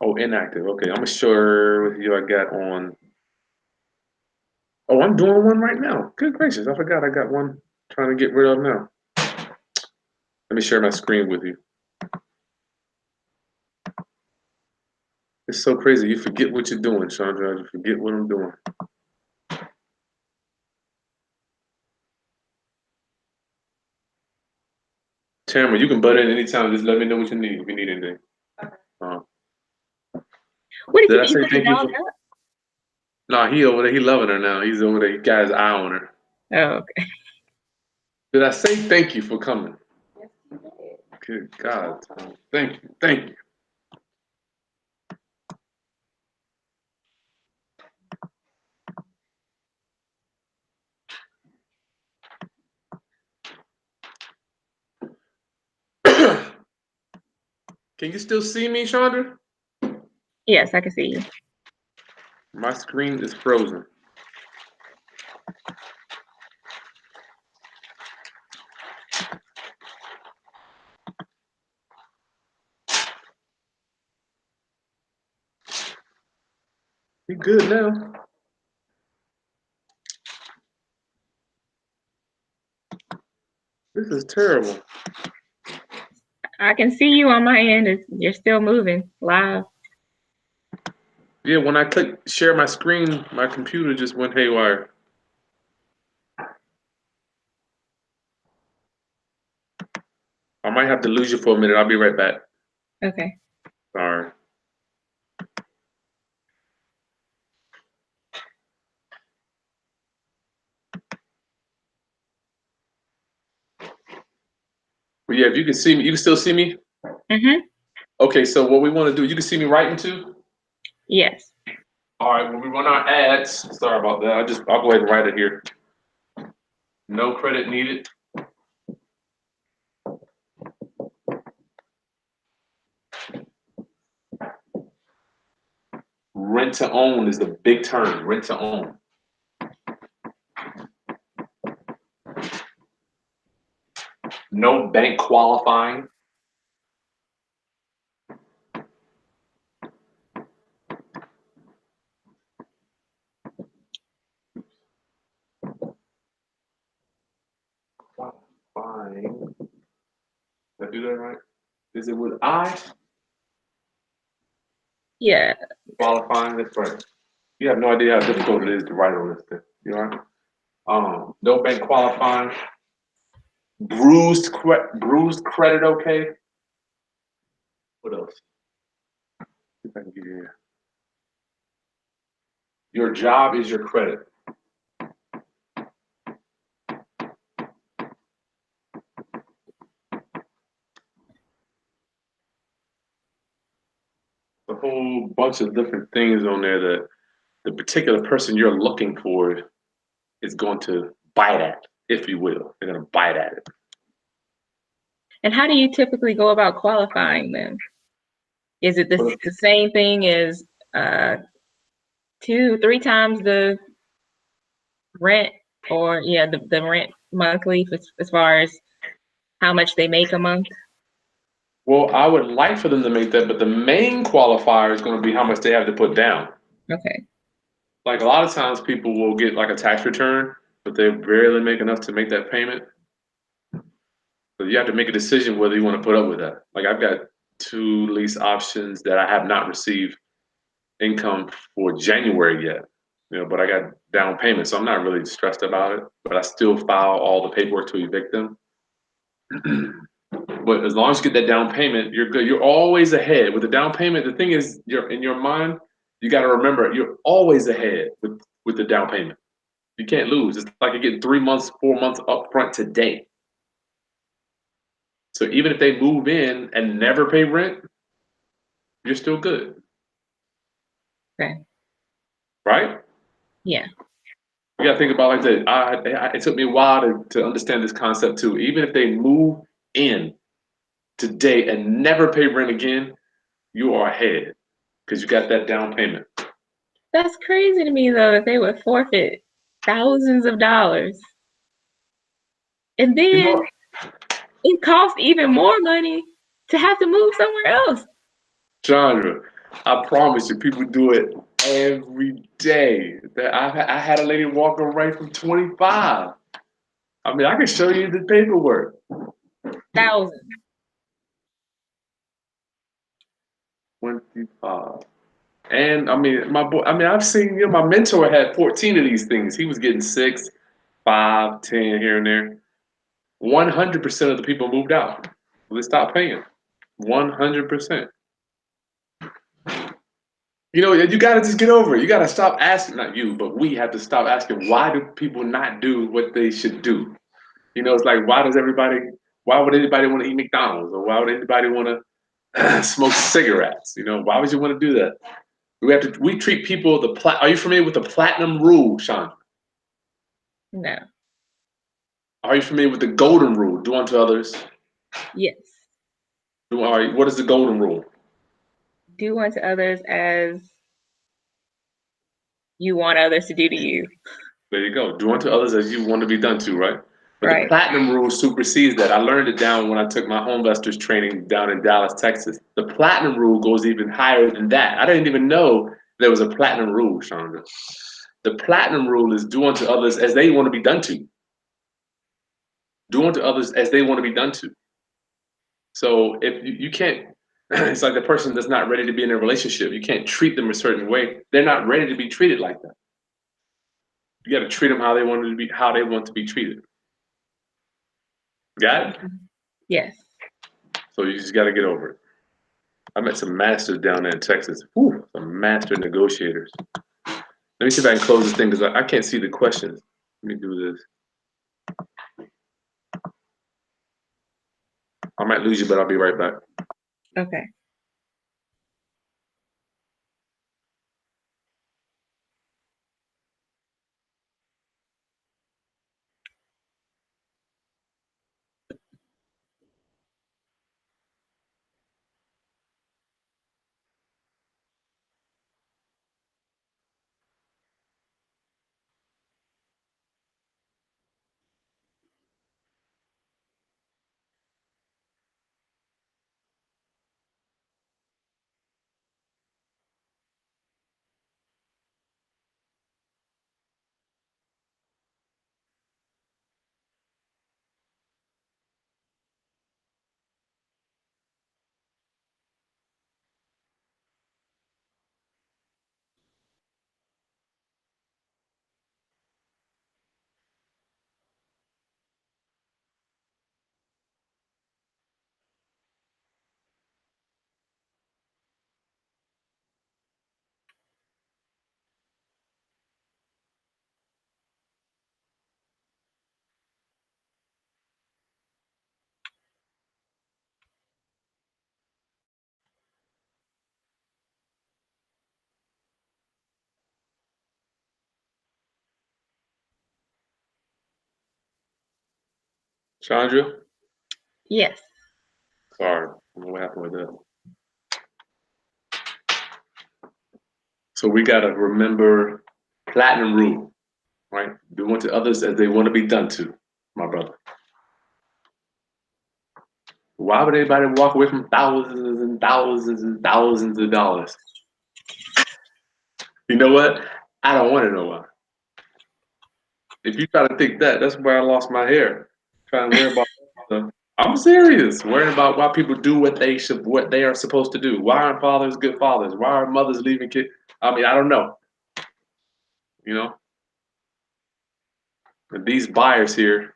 Oh, inactive. Okay, I'm gonna share with you. I got on. Oh, I'm doing one right now. Good gracious, I forgot I got one trying to get rid of now. Let me share my screen with you. It's so crazy. You forget what you're doing, Chandra. You forget what I'm doing. Tamara, you can butt in anytime. Just let me know what you need if you need anything. Uh, What did did I you say put the thank you dog for? up? No, he over there. He loving her now. He's over there. He got his eye on her. Oh, okay. Did I say thank you for coming? Yes, you did. Good God. Thank you. Thank you. Can you still see me, Chandra? Yes, I can see you. My screen is frozen. You good now? This is terrible. I can see you on my end. You're still moving live. Yeah, when I click share my screen, my computer just went haywire. I might have to lose you for a minute. I'll be right back. Okay. Sorry. But yeah, if you can see me, you can still see me? Mm-hmm. Okay, so what we want to do, you can see me writing too? Yes. All right, when we run our ads, sorry about that. I'll go ahead and write it here. No credit needed. Rent to own is the big term, rent to own. No bank qualifying. Qualifying. Did I do that right? Is it with I? Yeah. Qualifying, that's right. You have no idea how difficult it is to write on this thing. You know? No bank qualifying. Bruised credit, okay. What else? See if I can get here. Your job is your credit. A whole bunch of different things on there that the particular person you're looking for is going to bite at, if you will. They're going to bite at it. And how do you typically go about qualifying them? Is it the same thing as 2-3 times the rent, or the rent monthly as far as how much they make a month? Well, I would like for them to make that, but the main qualifier is going to be how much they have to put down. Okay. Like a lot of times people will get like a tax return, but they barely make enough to make that payment. So you have to make a decision whether you want to put up with that. Like I've got 2 lease options that I have not received income for January yet. You know, but I got down payment, so I'm not really stressed about it. But I still file all the paperwork to evict them. But as long as you get that down payment, you're good. You're always ahead with the down payment. The thing is, you're in your mind. You got to remember, you're always ahead with the down payment. You can't lose. It's like you're getting 3 months, 4 months up front today. So even if they move in and never pay rent, you're still good, Okay. right? Yeah. You got to think about it like that. It took me a while to understand this concept too. Even if they move in today and never pay rent again, you are ahead. because you got that down payment. That's crazy to me, though, that they would forfeit thousands of dollars. And You then know, it costs even more money to have to move somewhere else. Chandra, I promise you, people do it every day. I had a lady walk away from 25. I mean, I can show you the paperwork. Thousands. 25. And I mean, my boy, I mean, I've seen, my mentor had 14 of these things. He was getting 6, 5, 10 here and there. 100% of the people moved out. They stopped paying. 100%. You got to just get over it. You got to stop asking, not you, but we have to stop asking, why do people not do what they should do? It's like, why would anybody want to eat McDonald's? Or why would anybody want to smoke cigarettes? Why would you want to do that? We treat people are you familiar with the platinum rule, Sean? No. Are you familiar with the golden rule? Do unto others. Yes. What is the golden rule? Do unto others as you want others to do to you. There you go. Do unto others as you want to be done to, right? But Right. the platinum rule supersedes that. I learned it down when I took my home investors training down in Dallas, Texas. The platinum rule goes even higher than that. I didn't even know there was a platinum rule, Chandra. The platinum rule is do unto others as they want to be done to. Do unto others as they want to be done to. So if you can't, it's like the person that's not ready to be in a relationship. You can't treat them a certain way. They're not ready to be treated like that. You got to treat them how they want to be treated. Got it? Yes. So you just got to get over it. I met some masters down there in Texas. Whew, some master negotiators. Let me see if I can close this thing because I can't see the questions. Let me do this. I might lose you, but I'll be right back. Okay. Chandra? Yes. Sorry. I don't know what happened with that. So we got to remember platinum rule, right? Do unto others as they want to be done to, my brother. Why would anybody walk away from thousands and thousands and thousands of dollars? You know what? I don't want to know why. If you try to think that's where I lost my hair. Trying to worry about stuff. I'm serious. Worrying about why people do what they are supposed to do. Why aren't fathers good fathers? Why are mothers leaving kids? I mean, I don't know. And these buyers here.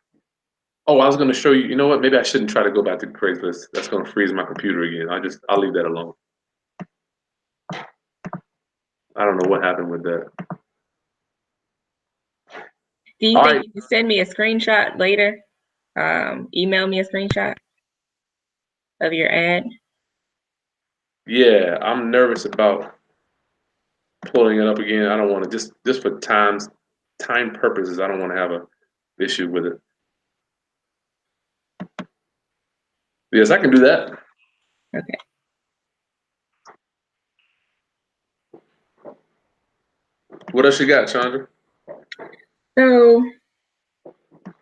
Oh, I was going to show you. You know what? Maybe I shouldn't try to go back to Craigslist. That's going to freeze my computer again. I'll leave that alone. I don't know what happened with that. Do you All think right. you can send me a screenshot later? Email me a screenshot of your ad? Yeah, I'm nervous about pulling it up again. I don't want to just for time purposes. I don't want to have a issue with it. Yes, I can do that. Okay. What else you got, Chandra? So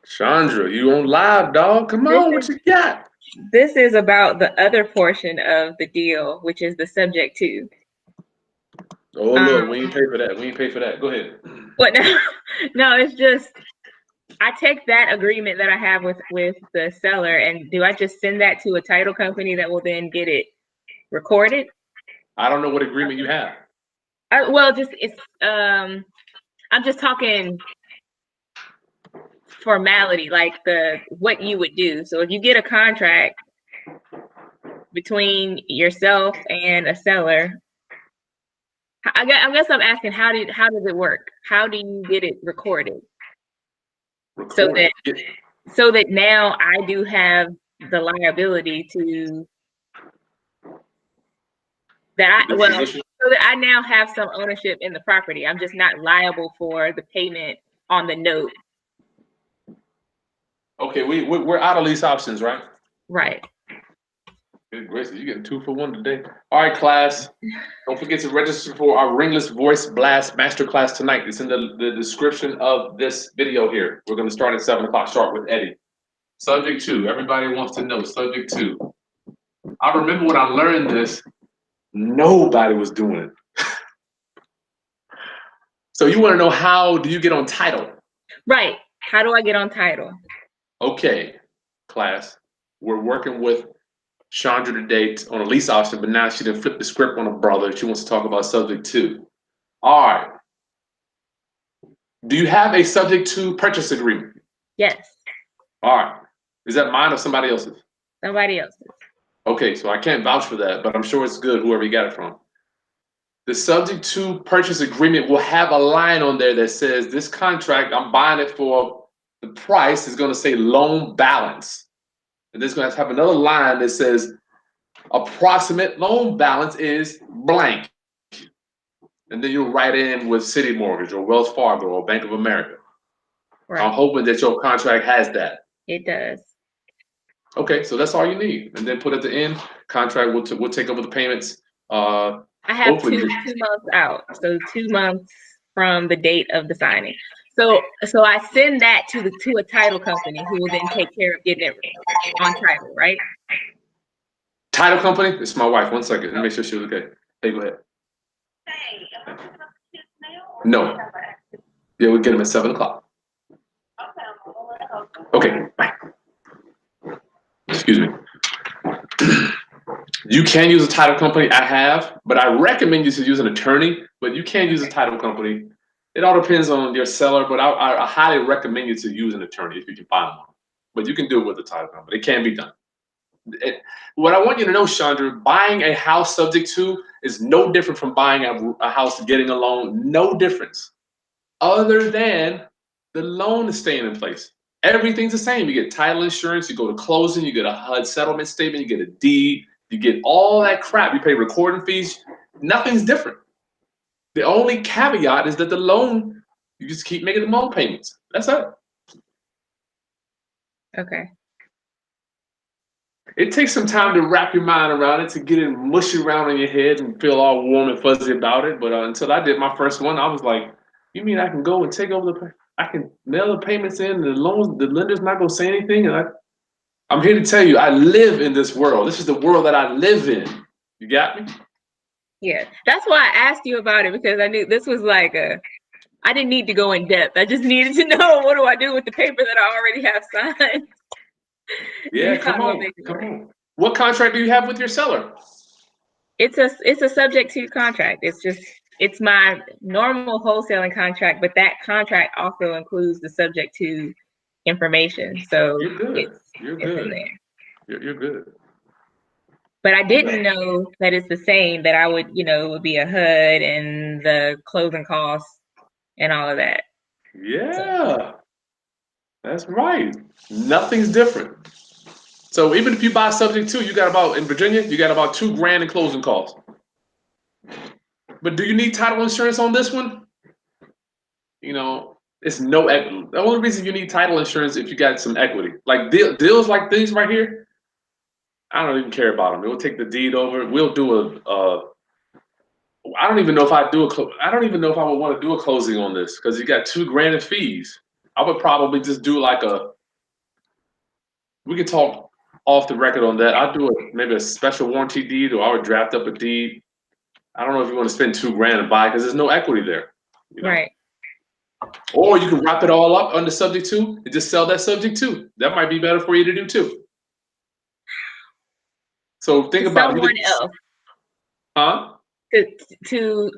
Chandra, you on live, dog? Come on, what you got? this is about the other portion of the deal, which is the subject to. Oh look, we ain't pay for that. We ain't pay for that. Go ahead. What? No, it's just I take that agreement that I have with the seller, and do I just send that to a title company that will then get it recorded? I don't know what agreement you have. Well, just it's I'm just talking formality, like what you would do. So if you get a contract between yourself and a seller, I guess I'm asking how does it work? How do you get it recorded? So that now I do have the liability to that I well so that I now have some ownership in the property. I'm just not liable for the payment on the note. Okay, we're out of lease options, right? Right. Good gracious, you're getting 2 for 1 today. All right, class. Don't forget to register for our Ringless Voice Blast Masterclass tonight. It's in the description of this video here. We're going to start at 7 o'clock sharp with Eddie. Subject 2. Everybody wants to know. Subject 2. I remember when I learned this, nobody was doing it. So you want to know, how do you get on title? Right. How do I get on title? Okay, class. We're working with Chandra today on a lease option, but now she didn't flip the script on a brother. She wants to talk about subject 2. All right. Do you have a subject to purchase agreement? Yes. All right. Is that mine or somebody else's? Somebody else's. Okay, so I can't vouch for that, but I'm sure it's good, whoever you got it from. The subject to purchase agreement will have a line on there that says, this contract, I'm buying it for the price, is going to say loan balance. And this is going to have another line that says, approximate loan balance is blank. And then you'll write in with City Mortgage or Wells Fargo or Bank of America. Right. I'm hoping that your contract has that. It does. Okay, so that's all you need. And then put at the end, contract will take over the payments. I have two months out. So 2 months from the date of the signing. So I send that to a title company who will then take care of getting it on title, right? Title company? It's my wife. 1 second. Let me make sure she was okay. Hey, go ahead. No. Yeah, we'll get them at 7 o'clock. Okay, bye. Excuse me. You can use a title company. I have, but I recommend you to use an attorney, but you can use a title company. It all depends on your seller, but I highly recommend you to use an attorney if you can find one. But you can do it with a title company. It can be done. What I want you to know, Chandra, buying a house subject to is no different from buying a house getting a loan. No difference. Other than the loan is staying in place. Everything's the same. You get title insurance, you go to closing, you get a HUD settlement statement, you get a deed, you get all that crap. You pay recording fees. Nothing's different. The only caveat is that the loan, you just keep making the loan payments. That's it. Okay. It takes some time to wrap your mind around it, to get it mushy around in your head and feel all warm and fuzzy about it. But until I did my first one, I was like, you mean I can go and take over I can mail the payments in, the loans, the lender's not gonna say anything? And I'm here to tell you, I live in this world. This is the world that I live in. You got me? Yeah, that's why I asked you about it, because I knew this was like I didn't need to go in depth. I just needed to know, what do I do with the paper that I already have signed? Yeah, come on. What contract do you have with your seller? It's a subject to contract. It's my normal wholesaling contract, but that contract also includes the subject to information. So you're good. You're good. It's in there. You're good. But I didn't know that it's the same, that I would, it would be a HUD and the closing costs and all of that. Yeah, that's right. Nothing's different. So even if you buy subject to, in Virginia, you got about $2,000 in closing costs. But do you need title insurance on this one? It's no equity. The only reason you need title insurance if you got some equity. Like deals like these right here, I don't even care about them. We'll take the deed over. We'll do I don't even know if I don't even know if I would want to do a closing on this because you got $2,000 in fees. I would probably just do like we could talk off the record on that. I'd do maybe a special warranty deed, or I would draft up a deed. I don't know if you want to spend $2,000 to buy because there's no equity there. You know? Right. Or you can wrap it all up under subject to and just sell that subject to. That might be better for you to do too. So think about someone else. Huh? To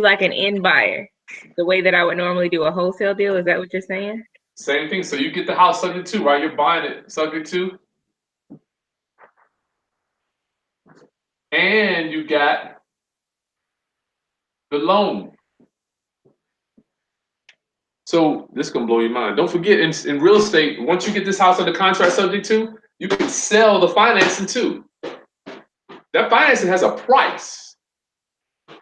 like an end buyer, the way that I would normally do a wholesale deal. Is that what you're saying? Same thing. So you get the house subject to, right? You're buying it subject to. And you got the loan. So this is gonna blow your mind. Don't forget, in real estate, once you get this house under contract subject to, you can sell the financing too. That financing has a price,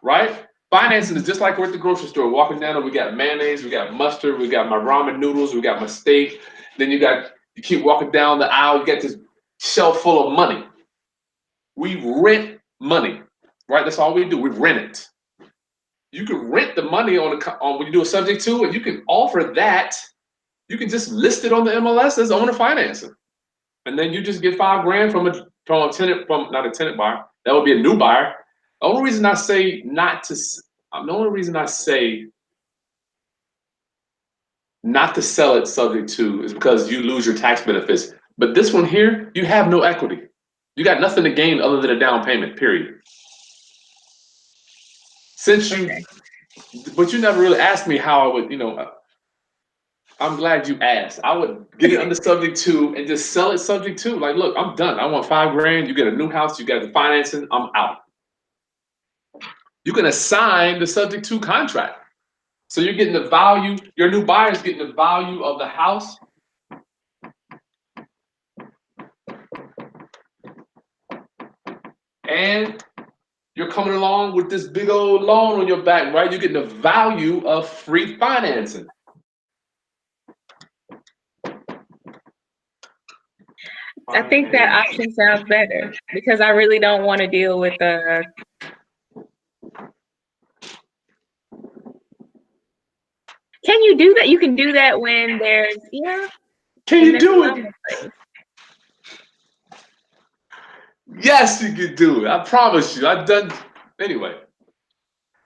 right? Financing is just like we're at the grocery store, walking down and we got mayonnaise, we got mustard, we got my ramen noodles, we got my steak. Then you keep walking down the aisle, you got this shelf full of money. We rent money, right? That's all we do. We rent it. You can rent the money on when you do a subject to, and you can offer that. You can just list it on the MLS as owner financing, and then you just get $5,000 from a tenant, not a tenant buyer. That would be a new buyer. The only reason I say not to sell it subject to is because you lose your tax benefits. But this one here, you have no equity. You got nothing to gain other than a down payment, period. But you never really asked me how I would, I'm glad you asked. I would get it under subject to and just sell it subject to. Like, look, I'm done. I want $5,000. You get a new house, you got the financing, I'm out. You can assign the subject to contract. So you're getting the value, your new buyer's getting the value of the house. And you're coming along with this big old loan on your back, right? You're getting the value of free financing. I think that option sounds better because I really don't want to deal with the. Can you do that? You can do that when there's, Can you do it? Yes, you can do it. I promise you. I've done anyway.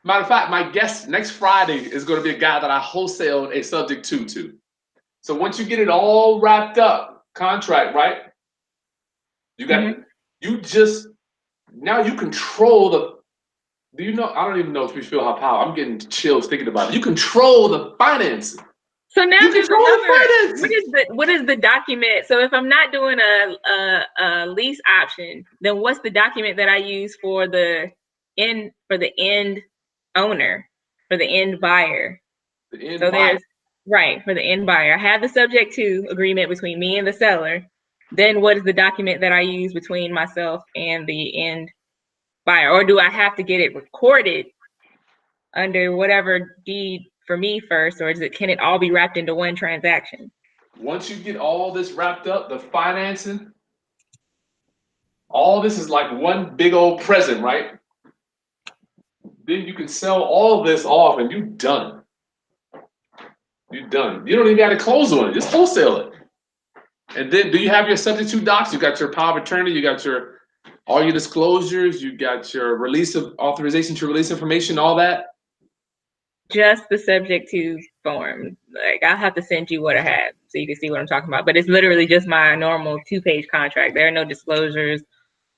Matter of fact, my guest next Friday is going to be a guy that I wholesaled a subject to. So once you get it all wrapped up, contract, right? You got now you control the. Do you know? I don't even know if you feel how powerful. I'm getting chills thinking about it. You control the financing. So now what is the document? So if I'm not doing a lease option, then what's the document that I use for the end owner, for the end buyer? For the end buyer. I have the subject to agreement between me and the seller. Then what is the document that I use between myself and the end buyer? Or do I have to get it recorded under whatever deed for me first, or can it all be wrapped into one transaction? Once you get all this wrapped up, the financing, all this is like one big old present, right? Then you can sell all this off and you're done. You're done. You don't even got to close on it. Just wholesale it. And then do you have your subject to docs? You got your power of attorney, you got all your disclosures, you got your release of authorization to release information, all that? Just the subject to form. Like, I'll have to send you what I have so you can see what I'm talking about. But it's literally just my normal 2-page contract. There are no disclosures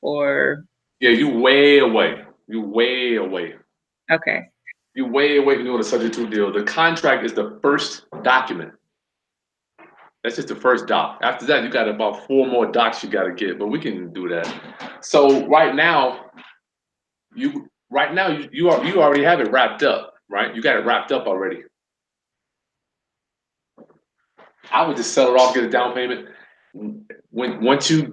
or. Yeah, you way away. You way away. Okay. You way away from doing a subject to deal. The contract is the first document. That's just the first doc. After that, you got about 4 more docs you got to get, but we can do that. So right now, you already have it wrapped up, right? You got it wrapped up already. I would just sell it off, get a down payment. Once you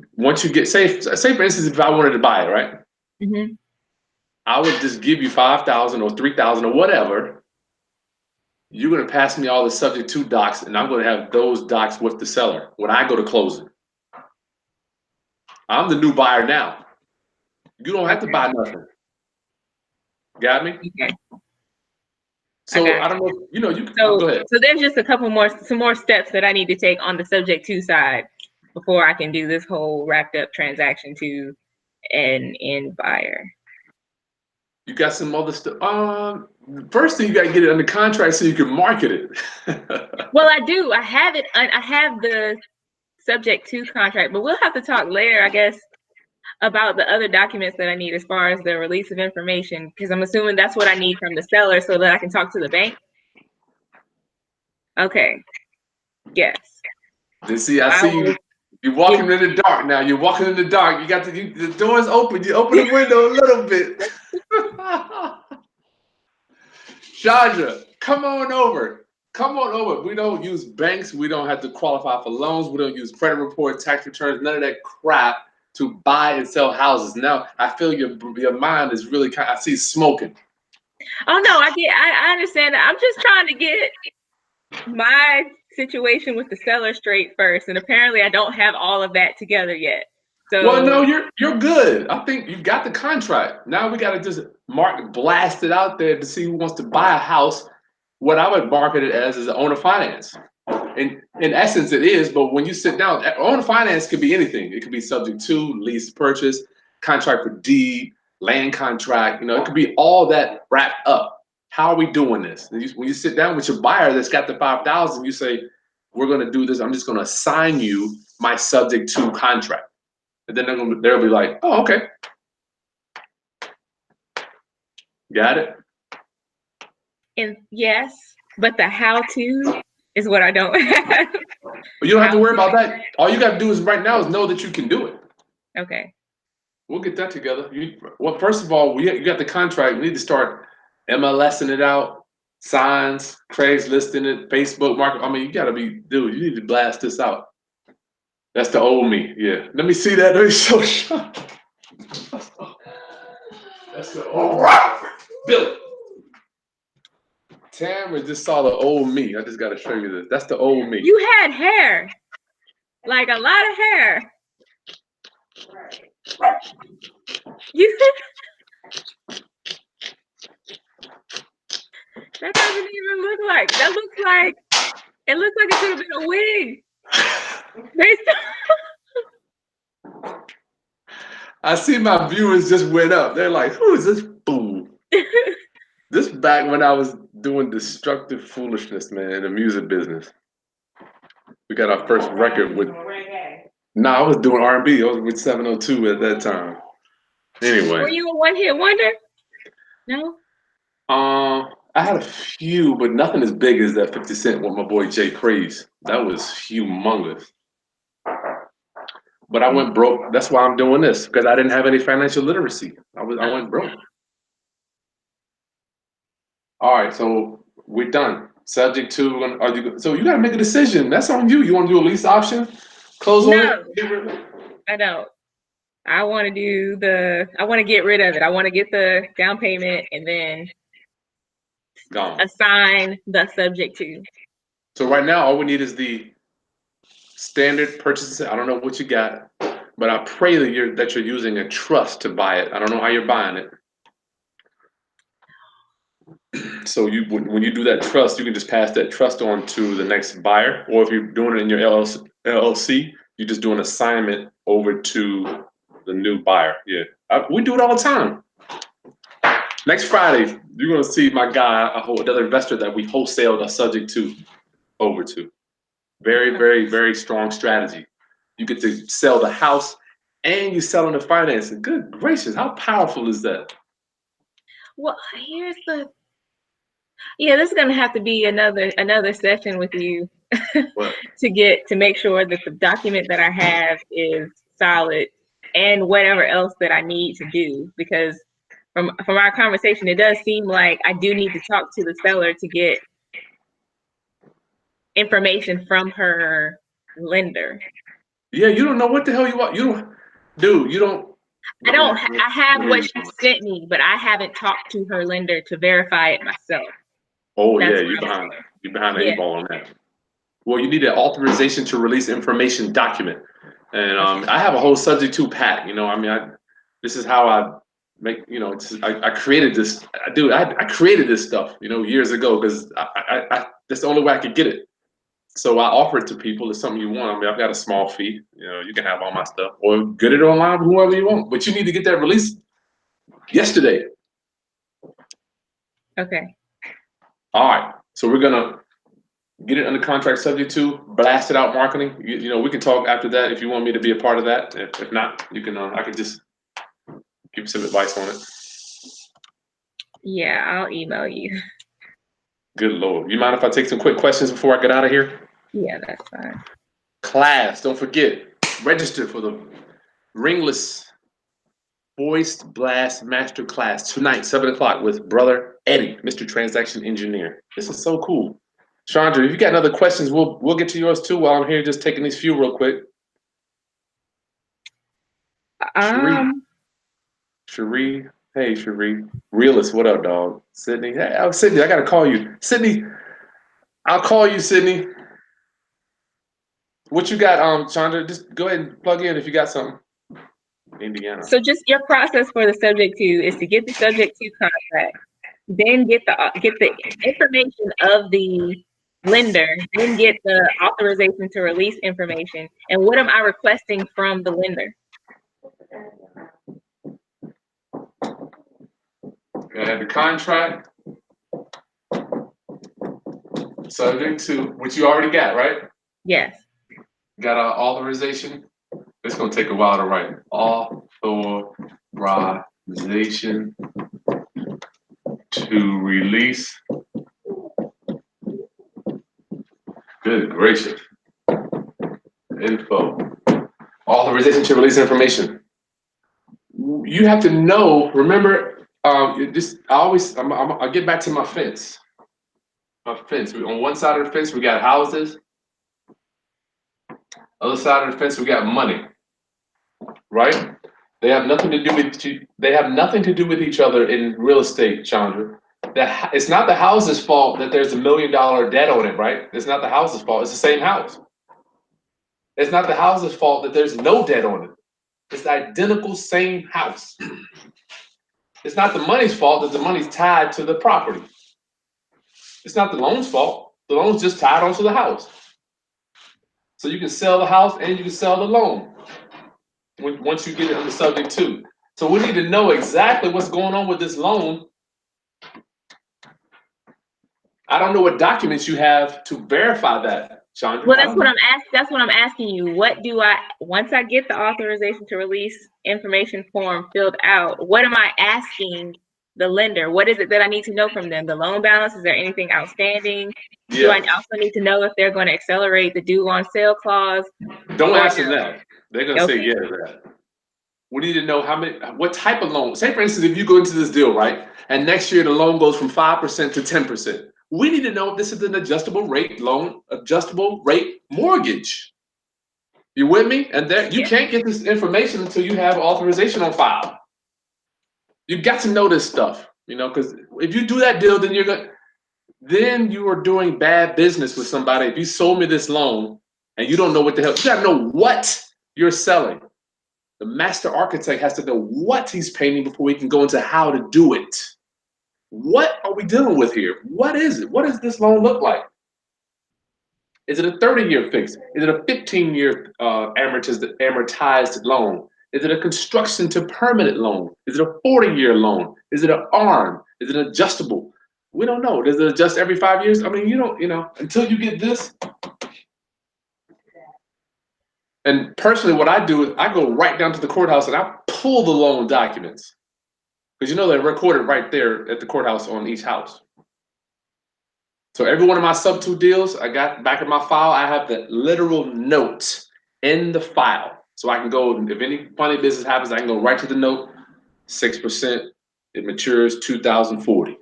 get say for instance, if I wanted to buy it, right? Mm-hmm. I would just give you $5,000 or $3,000 or whatever. You're gonna pass me all the subject to docs, and I'm gonna have those docs with the seller when I go to closing. I'm the new buyer now. You don't have to buy nothing. Got me? Okay, I So got I don't know. You know, you So, go ahead. so there's just some more steps that I need to take on the subject to side before I can do this whole wrapped up transaction to an end buyer. You got some other stuff. First thing you got to get it under contract so you can market it. Well, I do. I have it. I have the subject to contract, but we'll have to talk later, I guess, about the other documents that I need as far as the release of information, because I'm assuming that's what I need from the seller so that I can talk to the bank. Okay. Yes. See, So I see you. You're walking in the dark now. You're walking in the dark. You got the door's open. You open the window a little bit. Chandra, come on over. Come on over. We don't use banks. We don't have to qualify for loans. We don't use credit report, tax returns, none of that crap to buy and sell houses. Now, I feel your mind is really kind of, I see smoking. Oh no, I understand that. I'm just trying to get my situation with the seller straight first, and apparently I don't have all of that together yet. So Well, no, you're good. I think you got the contract. Now we got to just blast it out there to see who wants to buy a house. What I would market it as is owner finance. In essence, it is. But when you sit down, owner finance could be anything. It could be subject to lease, purchase, contract for deed, land contract. You know, it could be all that wrapped up. How are we doing this? And when you sit down with your buyer that's got the 5,000, you say, "We're going to do this. I'm just going to assign you my subject to contract." And then they'll be like, "Oh, okay, got it." and yes, but the how to is what I don't have. But you don't have to worry about that. All you got to do is right now is know that you can do it. Okay. We'll get that together. Well, first of all, you got the contract. We need to start MLSing it out, signs, Craigslisting it, Facebook market. I mean, you got to be, dude. You need to blast this out. That's the old me. Yeah. Let me see that. Let me show you. That's the old me. Billy. Tamara just saw the old me. I just got to show you this. That's the old me. You had hair, like a lot of hair. You that doesn't even look like. That looks like it looks like it should have been a wig. I see my viewers just went up. They're like, "Who is this fool?" This back when I was doing destructive foolishness, man, in the music business. We got our first record with. I was doing R&B. I was with 702 at that time. Anyway. Were you a one-hit wonder? No. I had a few, but nothing as big as that 50 Cent with my boy Jay Craze. That was humongous. But I went broke. That's why I'm doing this, because I didn't have any financial literacy. I went broke. All right, so we're done. Subject to, so you got to make a decision. That's on you. You want to do a lease option? Close on No, it? I don't. I want to get rid of it. I want to get the down payment and then Gone. assign the subject to. So right now, all we need is the standard purchase. I don't know what you got, but I pray that you're using a trust to buy it. I don't know how you're buying it. So when you do that trust, you can just pass that trust on to the next buyer, or if you're doing it in your LLC, you just do an assignment over to the new buyer. Yeah, we do it all the time. Next Friday, you're gonna see my guy, another investor that we wholesale the subject to over to. Very, very, very strong strategy. You get to sell the house and you selling the financing. Good gracious, how powerful is that? Well, here's the. Yeah, this is gonna have to be another session with you to make sure that the document that I have is solid and whatever else that I need to do, because from our conversation, it does seem like I do need to talk to the seller to get information from her lender. Yeah, you don't know what the hell you want. You don't, dude. You don't. I have what she sent me, but I haven't talked to her lender to verify it myself. Oh yeah, you behind the eight ball on that. Well, you need an authorization to release information document, and I have a whole subject to pack. You know, I mean, this is how I I created this. I created this stuff, years ago because that's the only way I could get it. So I offer it to people. It's something you want. I mean, I've got a small fee. You can have all my stuff or get it online, whoever you want. But you need to get that release yesterday. Okay. All right. So we're gonna get it under contract subject to, blast it out marketing. We can talk after that if you want me to be a part of that. If not, you can. I can just give you some advice on it. Yeah, I'll email you. Good Lord. You mind if I take some quick questions before I get out of here? Yeah, that's fine. Class, don't forget, register for the Ringless Voiced Blast Master Class tonight, 7 o'clock with Brother Eddie, Mr. Transaction Engineer. This is so cool. Chandra, if you got other questions, we'll get to yours too while I'm here just taking these few real quick. Cherie. Hey, Cherie. Realist, what up, dog? Sydney. Hey, Sydney, I gotta call you. Sydney, I'll call you, Sydney. What you got, Chandra? Just go ahead and plug in if you got something. Indiana. So just your process for the subject to is to get the subject to contract, then get the information of the lender, then get the authorization to release information. And what am I requesting from the lender? I have the contract, subject to, which you already got, right? Yes. Got our authorization. It's gonna take a while to write. Authorization to release. Good gracious. Info. Authorization to release information. You have to know. Remember, I'll get back to my fence. My fence. On one side of the fence, we got houses. Other side of the fence, we got money. Right? They have nothing to do with They have nothing to do with each other in real estate, Chandra. It's not the house's fault that there's $1 million debt on it, right? It's not the house's fault. It's the same house. It's not the house's fault that there's no debt on it. It's the identical same house. It's not the money's fault that the money's tied to the property. It's not the loan's fault. The loan's just tied onto the house. So you can sell the house and you can sell the loan once you get it under subject to. So we need to know exactly what's going on with this loan. I don't know what documents you have to verify that, Chandra. Well, that's what I'm asking you. Once I get the authorization to release information form filled out, what am I asking the lender? What is it that I need to know from them? The loan balance? Is there anything outstanding? Yeah. Do I also need to know if they're going to accelerate the due on sale clause? Don't ask them that. They're going to say yes to that. We need to know what type of loan. Say, for instance, if you go into this deal, right, and next year the loan goes from 5% to 10%. We need to know if this is an adjustable rate loan, adjustable rate mortgage. You with me? And you can't get this information until you have authorization on file. You got to know this stuff, because if you do that deal, then you are doing bad business with somebody. If you sold me this loan and you don't know what the hell, you got to know what you're selling. The master architect has to know what he's painting before he can go into how to do it. What are we dealing with here? What is it? What does this loan look like? Is it a 30-year fix? Is it a 15-year amortized loan? Is it a construction to permanent loan? Is it a 40-year loan? Is it an ARM? Is it adjustable? We don't know. Does it adjust every 5 years? I mean, until you get this. And personally, what I do is I go right down to the courthouse and I pull the loan documents. Because they're recorded right there at the courthouse on each house. So every one of my sub-2 deals, I got back in my file, I have the literal note in the file. So I can go, if any funny business happens, I can go right to the note, 6%, it matures 2040.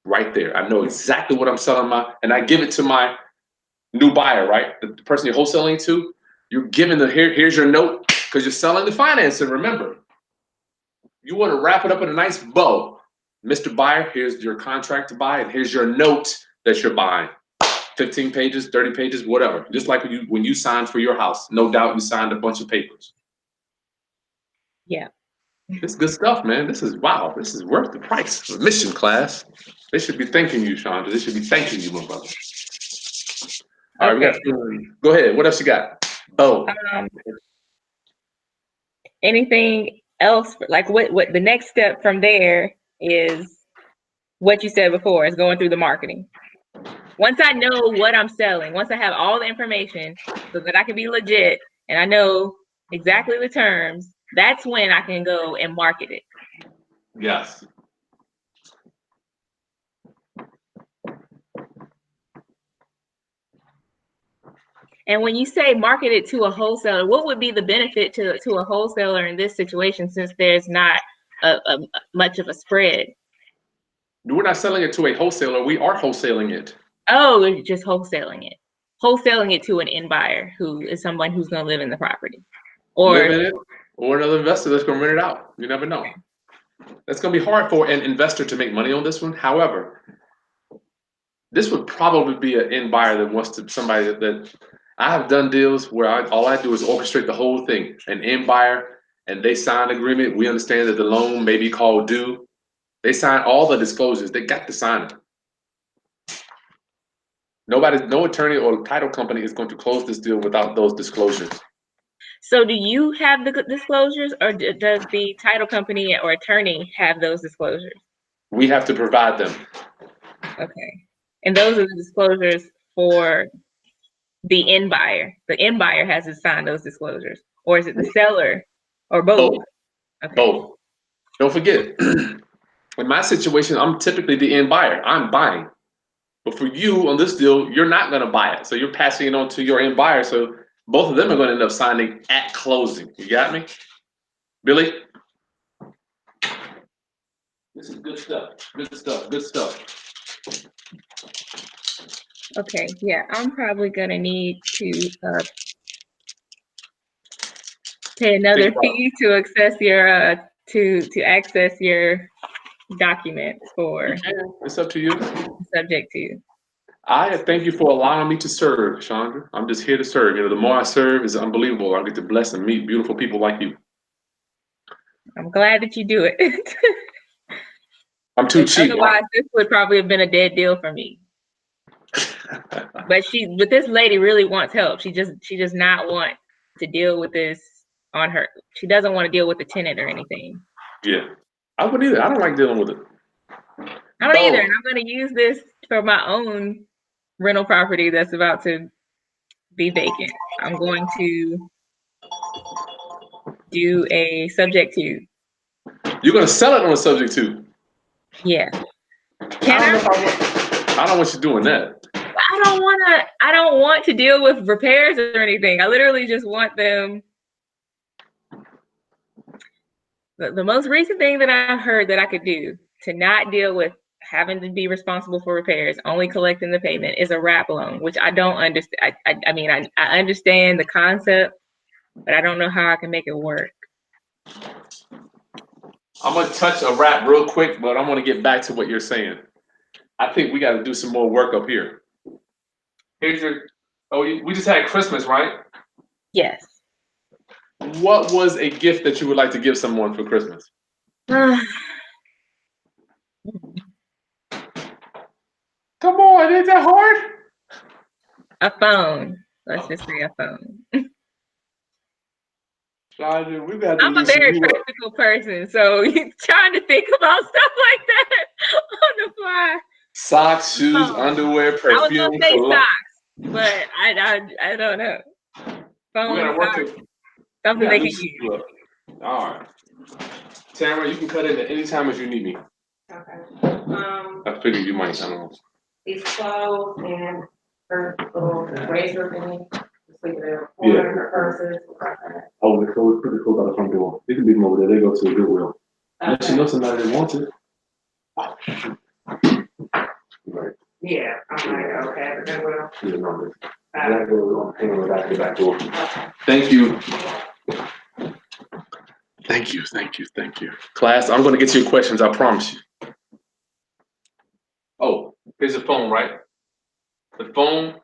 Right there. I know exactly what I'm selling and I give it to my new buyer, right? The person you're wholesaling to, you're giving here's your note, because you're selling the financing, remember. You want to wrap it up in a nice bow. Mr. Buyer, here's your contract to buy, and here's your note that you're buying. 15 pages, 30 pages, whatever. Just like when you signed for your house. No doubt you signed a bunch of papers. Yeah. This is good stuff, man. This is wow. This is worth the price. Admission class. They should be thanking you, Chandra. They should be thanking you, my brother. All right, we got. Okay. Go ahead. What else you got? Oh, Anything else? Like what the next step from there is what you said before, is going through the marketing. Once I know what I'm selling, once I have all the information so that I can be legit and I know exactly the terms, that's when I can go and market it. yes. And when you say market it to a wholesaler, what would be the benefit to a wholesaler in this situation, since there's not a much of a spread? We're not selling it to a wholesaler. We are wholesaling it. Oh, we're just wholesaling it. Wholesaling it to an end buyer who is someone who's going to live in the property. Or live in it, or another investor that's going to rent it out. You never know. That's going to be hard for an investor to make money on this one. However, this would probably be an end buyer that wants to, somebody that I have done deals where all I do is orchestrate the whole thing. An end buyer, and they sign an agreement. We understand that the loan may be called due. They sign all the disclosures. They got to sign it. No attorney or title company is going to close this deal without those disclosures. So do you have the disclosures, or does the title company or attorney have those disclosures? We have to provide them. Okay. And those are the disclosures for the end buyer. The end buyer has to sign those disclosures. Or is it the seller, or both? Both. Okay. Both. Don't forget, in my situation, I'm typically the end buyer. I'm buying. But for you on this deal, you're not going to buy it. So you're passing it on to your end buyer. So both of them are going to end up signing at closing. You got me? Billy? This is good stuff. Good stuff. Good stuff. Okay. Yeah, I'm probably going to need to pay another fee to access your access your documents for It's up to you. subject to. I thank you for allowing me to serve, Chandra. I'm just here to serve. You know, the more I serve, it's unbelievable. I get to bless and meet beautiful people like you. I'm glad that you do it. I'm too cheap. Otherwise, this would probably have been a dead deal for me. But this lady really wants help. She does not want to deal with this on her. She doesn't want to deal with the tenant or anything. Yeah, I wouldn't either. I don't like dealing with it. I don't either. And I'm going to use this for my own rental property that's about to be vacant. I'm going to do a subject to. You're going to sell it on a subject to? Yeah. I don't want you doing that. I don't want to deal with repairs or anything. I literally just want them. The most recent thing that I've heard that I could do to not deal with having to be responsible for repairs, only collecting the payment, is a wrap loan, which I don't understand. I mean, I understand the concept, but I don't know how I can make it work. I'm going to touch a wrap real quick, but I want to get back to what you're saying. I think we got to do some more work up here. Here's your, we just had Christmas, right? Yes. What was a gift that you would like to give someone for Christmas? Come on, is that hard? A phone. Let's just say a phone. I'm a very practical person, so trying to think about stuff like that on the fly. Socks, shoes, underwear, perfume. I was gonna say socks, but I don't know. Phone, socks, something they can use. All right, Tamara, you can cut in at any time if you need me. Okay. I figured you might. I don't know. These clothes and her little razor thing. Yeah. Her purses. Oh, the clothes, put the clothes out the front door. They can leave them over there. They go to the Goodwill. Unless you know somebody that wants it. Right. Yeah, I'm like, okay, the Goodwill. Yeah, no, that goes hang on the back door. Thank you. Thank you, thank you, thank you. Class, I'm going to get to your questions, I promise you. Oh, here's the phone, right? The phone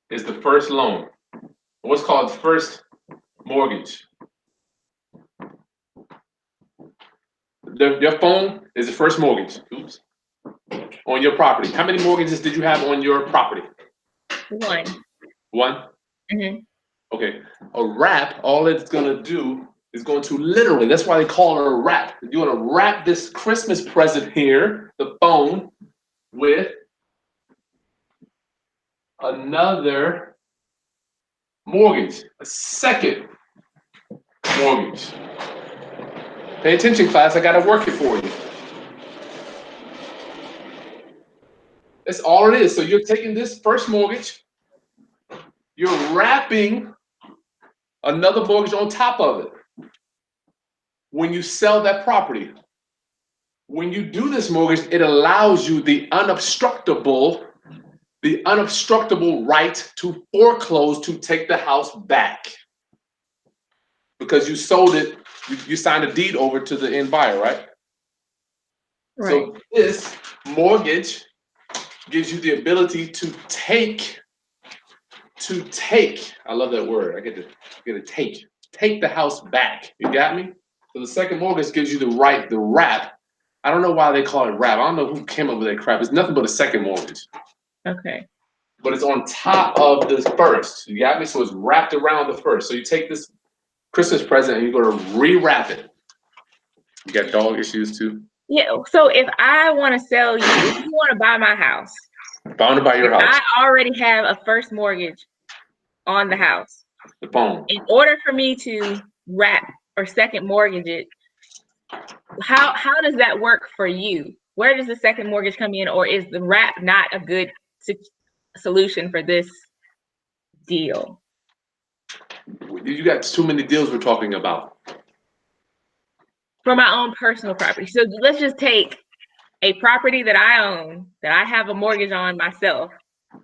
is the first loan. What's called first mortgage. your phone is the first mortgage. Oops. On your property. How many mortgages did you have on your property? One. One? Mm-hmm. Okay. A wrap, all it's gonna do is going to literally, that's why they call it a wrap. You're gonna wrap this Christmas present here, the phone, with another mortgage, a second mortgage. Pay attention, class, I gotta work it for you. That's all it is. So you're taking this first mortgage, you're wrapping another mortgage on top of it. When you sell that property, when you do this mortgage, it allows you the unobstructable right to foreclose, to take the house back. Because you sold it, you signed a deed over to the end buyer, right? Right. So this mortgage gives you the ability to take, I love that word, I get to take the house back. You got me? So the second mortgage gives you the right, the wrap. I don't know why they call it wrap. I don't know who came up with that crap. It's nothing but a second mortgage. Okay. But it's on top of this first. You got me? So it's wrapped around the first. So you take this Christmas present and you're going to rewrap it. You got dog issues too? Yeah. So if I want to sell you, if you want to buy my house, Bound to buy your house. I already have a first mortgage on the house. The phone. In order for me to wrap or second mortgage it, how does that work for you? Where does the second mortgage come in, or is the wrap not a good solution for this deal? You got too many deals we're talking about. For my own personal property. So let's just take a property that I own, that I have a mortgage on myself,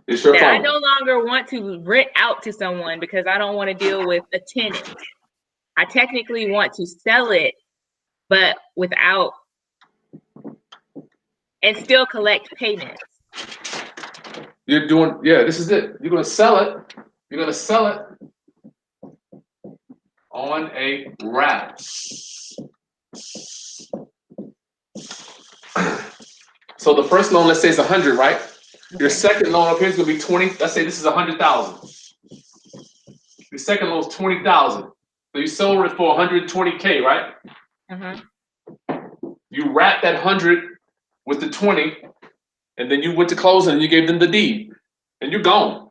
It's your that phone. I no longer want to rent out to someone because I don't want to deal with a tenant. I technically want to sell it, but without, and still collect payments. You're doing, yeah, this is it. You're going to sell it. You're going to sell it on a wrap. So the first loan, let's say is 100, right? Your second loan up here is going to be 20. Let's say this is 100,000. Your second loan is 20,000. So you sold it for 120K, right? You wrapped that 100 with the 20, and then you went to closing and you gave them the deed, and you're gone.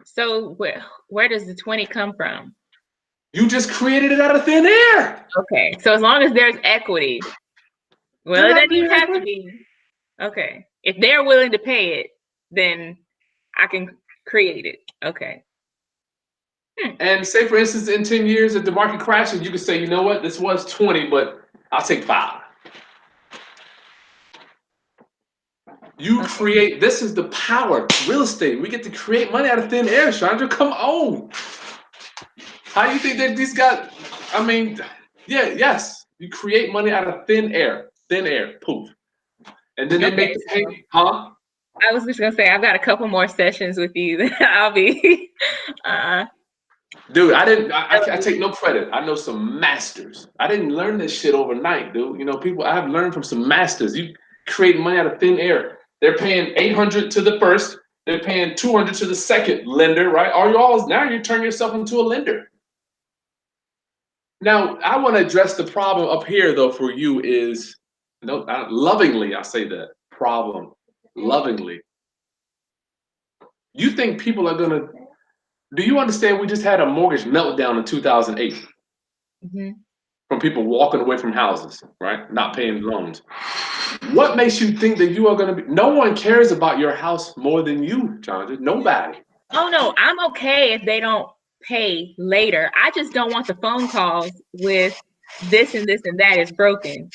So where does the 20 come from? You just created it out of thin air. Okay, so as long as there's equity, well, it doesn't even have to be. Okay, if they're willing to pay it, then I can create it. Okay. And say, for instance, in 10 years, if the market crashes, you could say, you know what, this was 20, but I'll take 5. You create, this is the power, real estate. We get to create money out of thin air, Chandra, come on. How do you think that these guys, I mean, yeah, yes, you create money out of thin air, poof. And then they make the payment, huh? I was just gonna say, I've got a couple more sessions with you. I'll be, Dude, I take no credit. I know some masters. I didn't learn this shit overnight, dude. You know, people, I've learned from some masters. You create money out of thin air. They're paying 800 to the first. They're paying 200 to the second lender, right? Now you turn yourself into a lender. Now, I want to address the problem up here, though, for you is, lovingly, I say that, problem, lovingly. You think people are going to, do you understand we just had a mortgage meltdown in 2008? From people walking away from houses, right? Not paying loans. What makes you think that you are going to be, no one cares about your house more than you, Jonathan, nobody. Oh no, I'm okay if they don't pay later. I just don't want the phone calls with this and this and that is broken.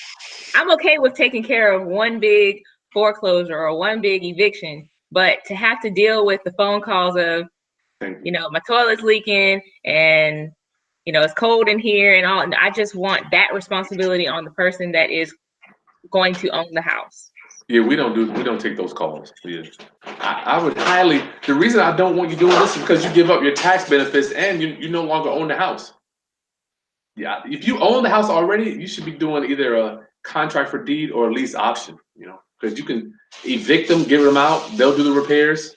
I'm okay with taking care of one big foreclosure or one big eviction, but to have to deal with the phone calls of, you know, my toilet's leaking and, you know, it's cold in here and all, I just want that responsibility on the person that is going to own the house. Yeah, we don't take those calls. Yeah. I would highly, the reason I don't want you doing this is because you give up your tax benefits and you no longer own the house. Yeah, if you own the house already, you should be doing either a contract for deed or a lease option, you know, because you can evict them, give them out, they'll do the repairs.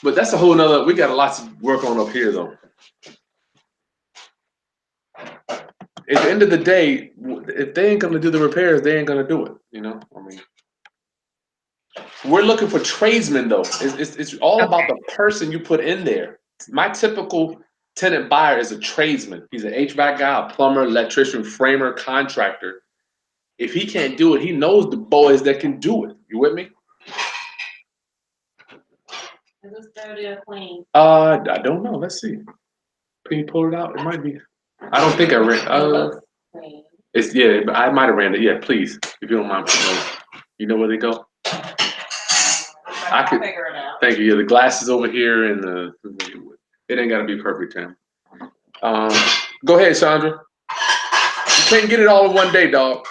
But that's a whole nother, we got a lot to work on up here though. At the end of the day, if they ain't gonna do the repairs, they ain't gonna do it, you know? I mean, we're looking for tradesmen though. It's all about the person you put in there. My typical tenant buyer is a tradesman. He's an HVAC guy, a plumber, electrician, framer, contractor. If he can't do it, he knows the boys that can do it. You with me? Is this studio clean? I don't know. Let's see. Can you pull it out? It might be. I don't think I ran. It looks clean. It's yeah, but I might have ran it. Yeah, please, if you don't mind. You know where they go? I could figure it out. Thank you. Yeah, the glass is over here, and it ain't gotta be perfect, Tim. Go ahead, Chandra. You can't get it all in one day, dog.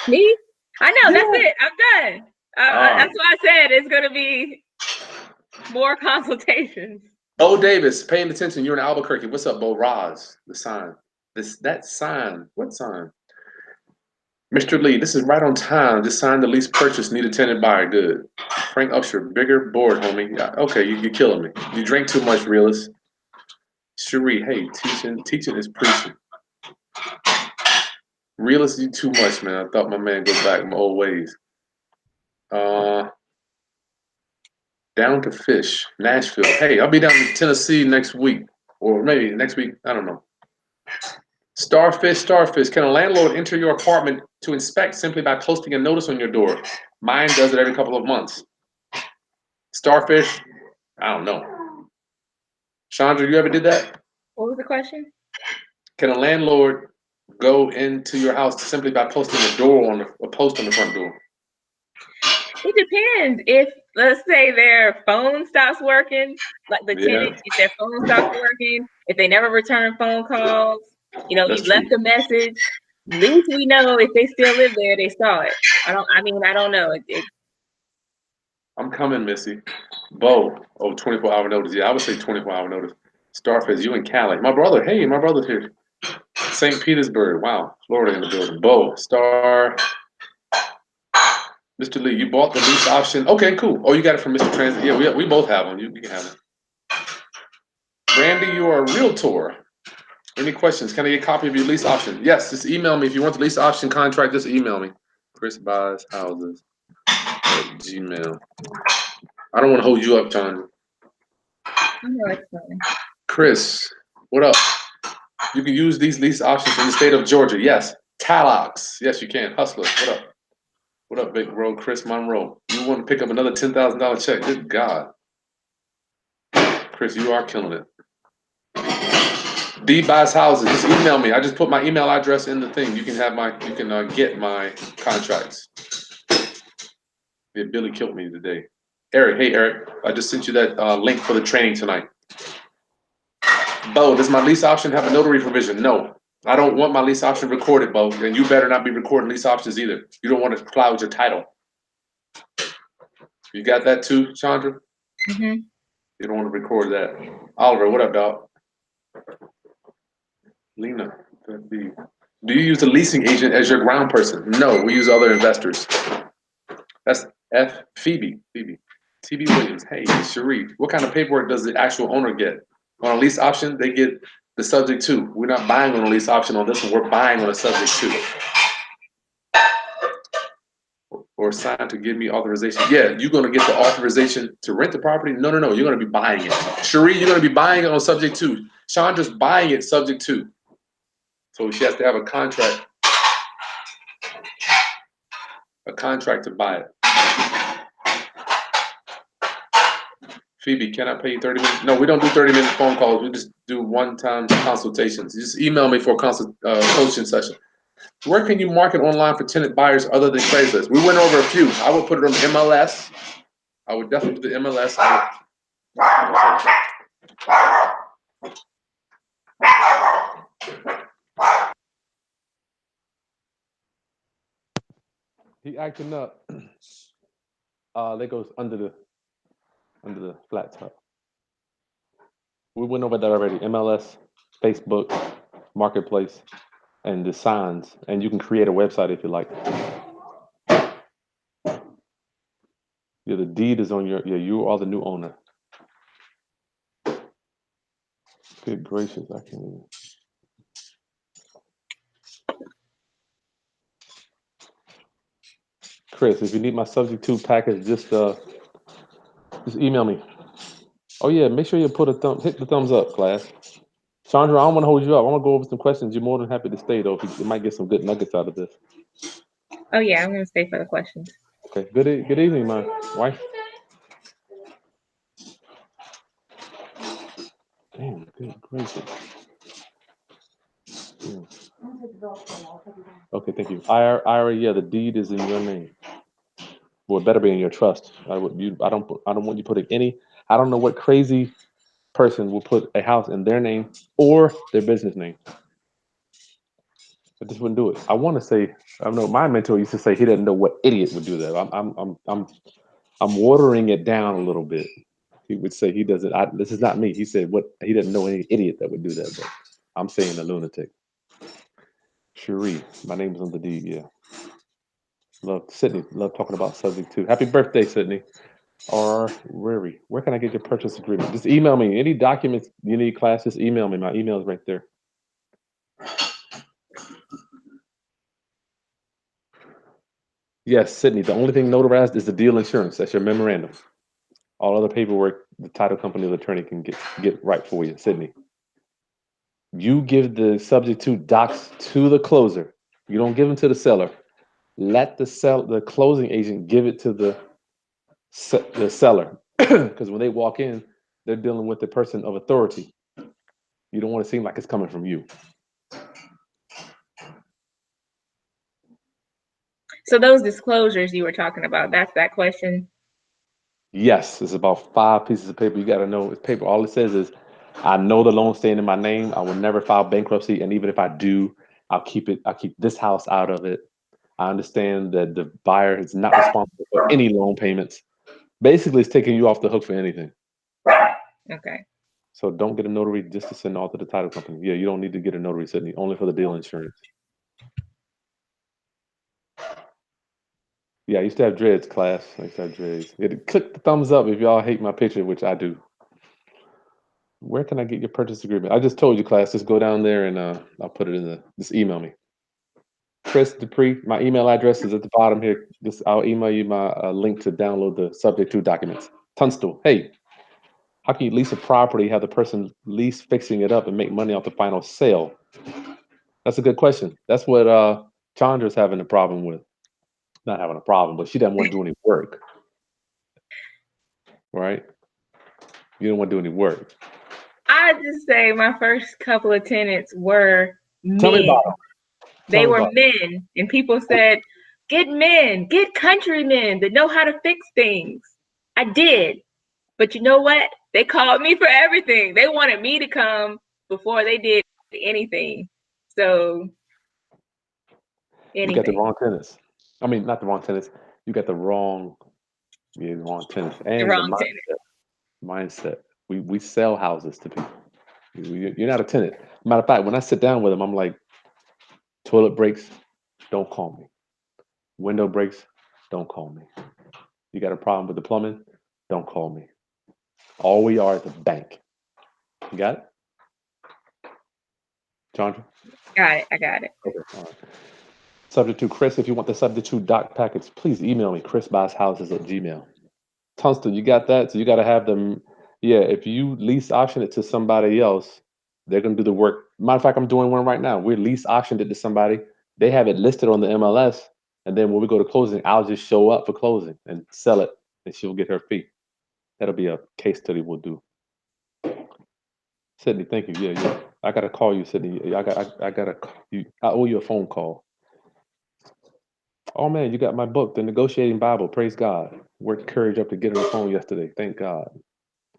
Me? I know. Yeah. That's it. I'm done. That's why I said it's gonna be more consultations. Oh, Davis, paying attention. You're in Albuquerque. What's up, Bo? Roz, the sign. That sign. What sign? Mr. Lee, this is right on time. Just signed the lease purchase. Need a tenant buyer. Good. Frank Upshur, bigger board, homie. Yeah, okay, you're killing me. You drink too much, realist. Cherie, hey, teaching is preaching. Realist, you too much, man. I thought my man goes back my old ways. Down to Fish, Nashville. Hey, I'll be down in Tennessee next week, or maybe next week. I don't know. Starfish. Can a landlord enter your apartment to inspect simply by posting a notice on your door? Mine does it every couple of months. Starfish, I don't know. Chandra, you ever did that? What was the question? Can a landlord go into your house simply by posting a post on the front door? It depends. If, let's say, their phone stops working, like the tenant, if their phone stops working, if they never return phone calls, you know, you've left a message, at least we know if they still live there, they saw it. I don't know. I'm coming, Missy. Bo, 24-hour notice. Yeah, I would say 24-hour notice. Starfish, you in Cali. My brother's here. St. Petersburg. Wow, Florida in the building. Bo, Mr. Lee, you bought the lease option. Okay, cool. Oh, you got it from Mr. Transit. Yeah, we both have them. You can have it. Randy, you are a realtor. Any questions? Can I get a copy of your lease option? Yes, just email me. If you want the lease option contract, just email me. Chris buys houses at Gmail. I don't want to hold you up, John. No, it's fine. Chris, what up? You can use these lease options in the state of Georgia. Yes. Talox. Yes, you can. Hustler. What up? What up, big bro? Chris Monroe. You want to pick up another $10,000 check? Good God. Chris, you are killing it. D buys houses. Just email me. I just put my email address in the thing. You can get my contracts. Yeah, Billy killed me today. Eric, hey Eric, I just sent you that link for the training tonight. Bo, does my lease option have a notary provision? No, I don't want my lease option recorded, Bo, and you better not be recording lease options either. You don't want to cloud your title. You got that too, Chandra? Mm-hmm. You don't want to record that. Oliver, what up, dog? Lena, do you use a leasing agent as your ground person? No, we use other investors. That's Phoebe. TB Williams. Hey, Cherie, what kind of paperwork does the actual owner get? On a lease option, they get the subject to. We're not buying on a lease option on this one. We're buying on a subject to. Or signed to give me authorization. Yeah, you're going to get the authorization to rent the property? No. You're going to be buying it. Cherie, you're going to be buying it on subject to. Chandra's buying it subject to. So she has to have a contract to buy it. Phoebe, can I pay you 30 minutes? No, we don't do 30-minute phone calls. We just do one-time consultations. You just email me for a coaching session. Where can you market online for tenant buyers other than Craigslist? We went over a few. I would put it on MLS. I would definitely do the MLS. He acting up. That goes under the flat top. We went over that already. MLS, Facebook, Marketplace. and the signs, and you can create a website if you like. Yeah, the deed is on your. Yeah, you are the new owner. Good gracious, I can't even. Chris, if you need my subject to package, just email me. Oh yeah, make sure you hit the thumbs up, class. Chandra, I don't want to hold you up. I want to go over some questions. You're more than happy to stay though. You might get some good nuggets out of this. Oh yeah, I'm gonna stay for the questions. Okay. Good evening, my wife. Damn, good gracious. Yeah. Okay, thank you. Ira, yeah, the deed is in your name. Well, it better be in your trust. I don't want you putting any. I don't know what crazy person will put a house in their name or their business name. I just wouldn't do it. I want to say, I don't know. My mentor used to say he didn't know what idiot would do that. I'm watering it down a little bit. He would say he doesn't. This is not me. He said what he didn't know any idiot that would do that. But I'm saying a lunatic. Cherie, my name is on the deed. Yeah. Love Sydney. Love talking about subject too. Happy birthday, Sydney. Or Riri, where can I get your purchase agreement? Just email me. Any documents you need, class, just email me. My email is right there. Yes, Sydney. The only thing notarized is the deal insurance. That's your memorandum. All other paperwork, the title company or the attorney can get right for you. Sydney. You give the subject to docs to the closer. You don't give them to the seller. Let the closing agent give it to the seller, because when they walk in, they're dealing with the person of authority. You don't want to seem like it's coming from you. So those disclosures you were talking about, that's that question. Yes, it's about 5 pieces of paper. You got to know it's paper. All it says is, I know the loan staying in my name. I will never file bankruptcy, and even if I do, I'll keep this house out of it. I understand that the buyer is not responsible for any loan payments. Basically, it's taking you off the hook for anything. Okay. So don't get a notary just to send off to the title company. Yeah, you don't need to get a notary, Sydney, only for the deal insurance. Yeah, I used to have dreads, class. I used to have dreads. Yeah, click the thumbs up if y'all hate my picture, which I do. Where can I get your purchase agreement? I just told you, class. Just go down there and I'll put it in just email me. Chris Dupree, my email address is at the bottom here. I'll email you my link to download the subject to documents. Tunstall, hey, how can you lease a property, have the person lease fixing it up and make money off the final sale? That's a good question. That's what Chandra's having a problem with. Not having a problem, but she doesn't want to do any work. Right? You don't want to do any work. I just say my first couple of tenants were Tell me men. about them. They were men, and people said, get men, get countrymen that know how to fix things. I did. But you know what? They called me for everything. They wanted me to come before they did anything. So, anything. You got the wrong tenants. I mean, not the wrong tenants. You got the wrong tenants. And the wrong tenant. Mindset. We sell houses to people. You're not a tenant. Matter of fact, when I sit down with them, I'm like, toilet breaks, don't call me. Window breaks, don't call me. You got a problem with the plumbing, don't call me. All we are is a bank. You got it? Chandra? Got it. I got it. Okay. All right. Subject to Chris. If you want the subject to doc packets, please email me, chrisbuyshouses@gmail. Tunstall, you got that? So you got to have them. Yeah, if you lease auction it to somebody else, they're going to do the work. Matter of fact, I'm doing one right now. We lease auctioned it to somebody. They have it listed on the MLS. And then when we go to closing, I'll just show up for closing and sell it, and she'll get her fee. That'll be a case study we'll do. Sydney, thank you. Yeah. I got to call you, Sydney. I owe you a phone call. Oh man, you got my book, The Negotiating Bible. Praise God. Worked courage up to get on the phone yesterday. Thank God.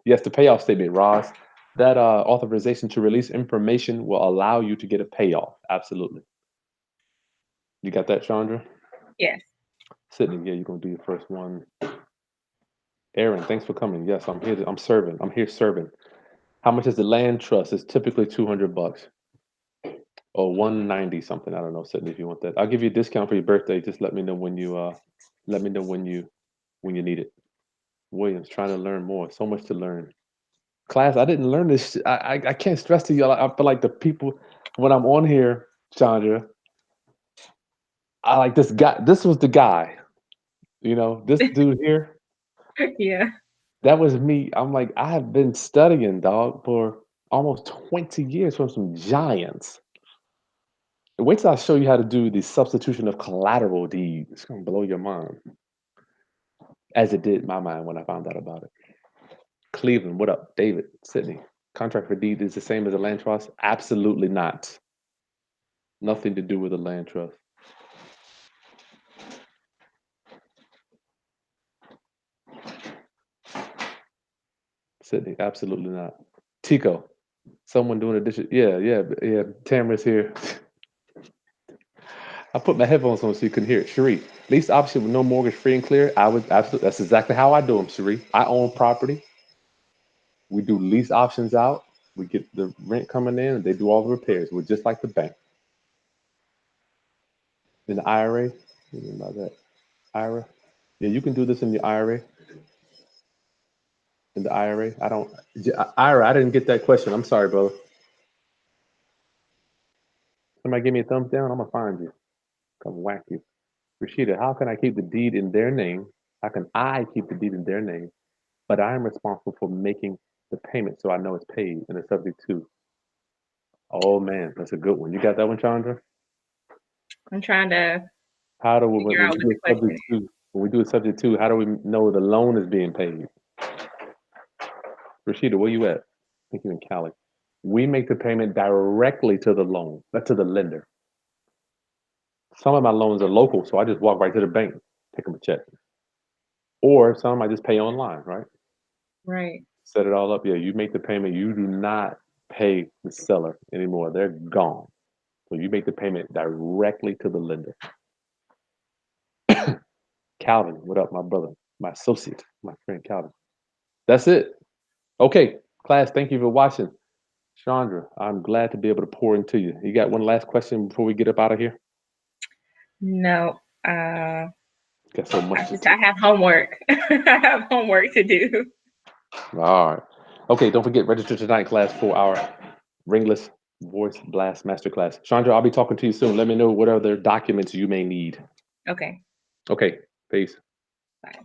Yes, the payoff statement, Roz. That authorization to release information will allow you to get a payoff. Absolutely. You got that, Chandra? Yes. Sydney, yeah, you're gonna do your first one. Aaron, thanks for coming. Yes, I'm here. I'm serving. I'm here serving. How much is the land trust? It's typically $200. or 190 something. I don't know, Sydney, if you want that. I'll give you a discount for your birthday. Just let me know when you when you need it. Williams trying to learn more. So much to learn. Class, I didn't learn this. I can't stress to y'all. I feel like the people when I'm on here, Chandra, I like this guy. This was the guy. This dude here. Yeah. That was me. I'm like, I have been studying, dog, for almost 20 years from some giants. Wait till I show you how to do the substitution of collateral deed. It's gonna blow your mind, as it did my mind when I found out about it. Cleveland, what up? David, Sydney. Contract for deed is the same as a land trust? Absolutely not. Nothing to do with a land trust. Sydney, absolutely not. Tico, someone doing a dish. Yeah. Tamara's here. I put my headphones on so you couldn't hear it. Cherie, lease option with no mortgage, free and clear. I would absolutely. That's exactly how I do them, Cherie. I own property. We do lease options out. We get the rent coming in, and they do all the repairs. We're just like the bank. In the IRA, what do you mean by that? IRA? Yeah, you can do this in the IRA. In the IRA, I don't. IRA, I didn't get that question. I'm sorry, brother. Somebody give me a thumbs down. I'm gonna find you. Come whack you. Rashida, how can I keep the deed in their name? How can I keep the deed in their name? But I am responsible for making the payment so I know it's paid and it's subject to. Oh man, that's a good one. You got that one, Chandra? I'm trying to How do we figure out what the question is. when we do a subject to, how do we know the loan is being paid? Rashida, where you at? I think you're in Cali. We make the payment directly to the loan, not to the lender. Some of my loans are local, so I just walk right to the bank, take them a check. Or some I just pay online, right? Right. Set it all up. Yeah, you make the payment. You do not pay the seller anymore. They're gone. So you make the payment directly to the lender. Calvin, what up, my brother, my associate, my friend Calvin. That's it. Okay, class, thank you for watching. Chandra, I'm glad to be able to pour into you. You got one last question before we get up out of here? No. Got so much I have homework. I have homework to do. All right. Okay, don't forget, register tonight, class, for our Ringless Voice Blast Masterclass. Chandra, I'll be talking to you soon. Let me know what other documents you may need. Okay. Okay, peace. Bye.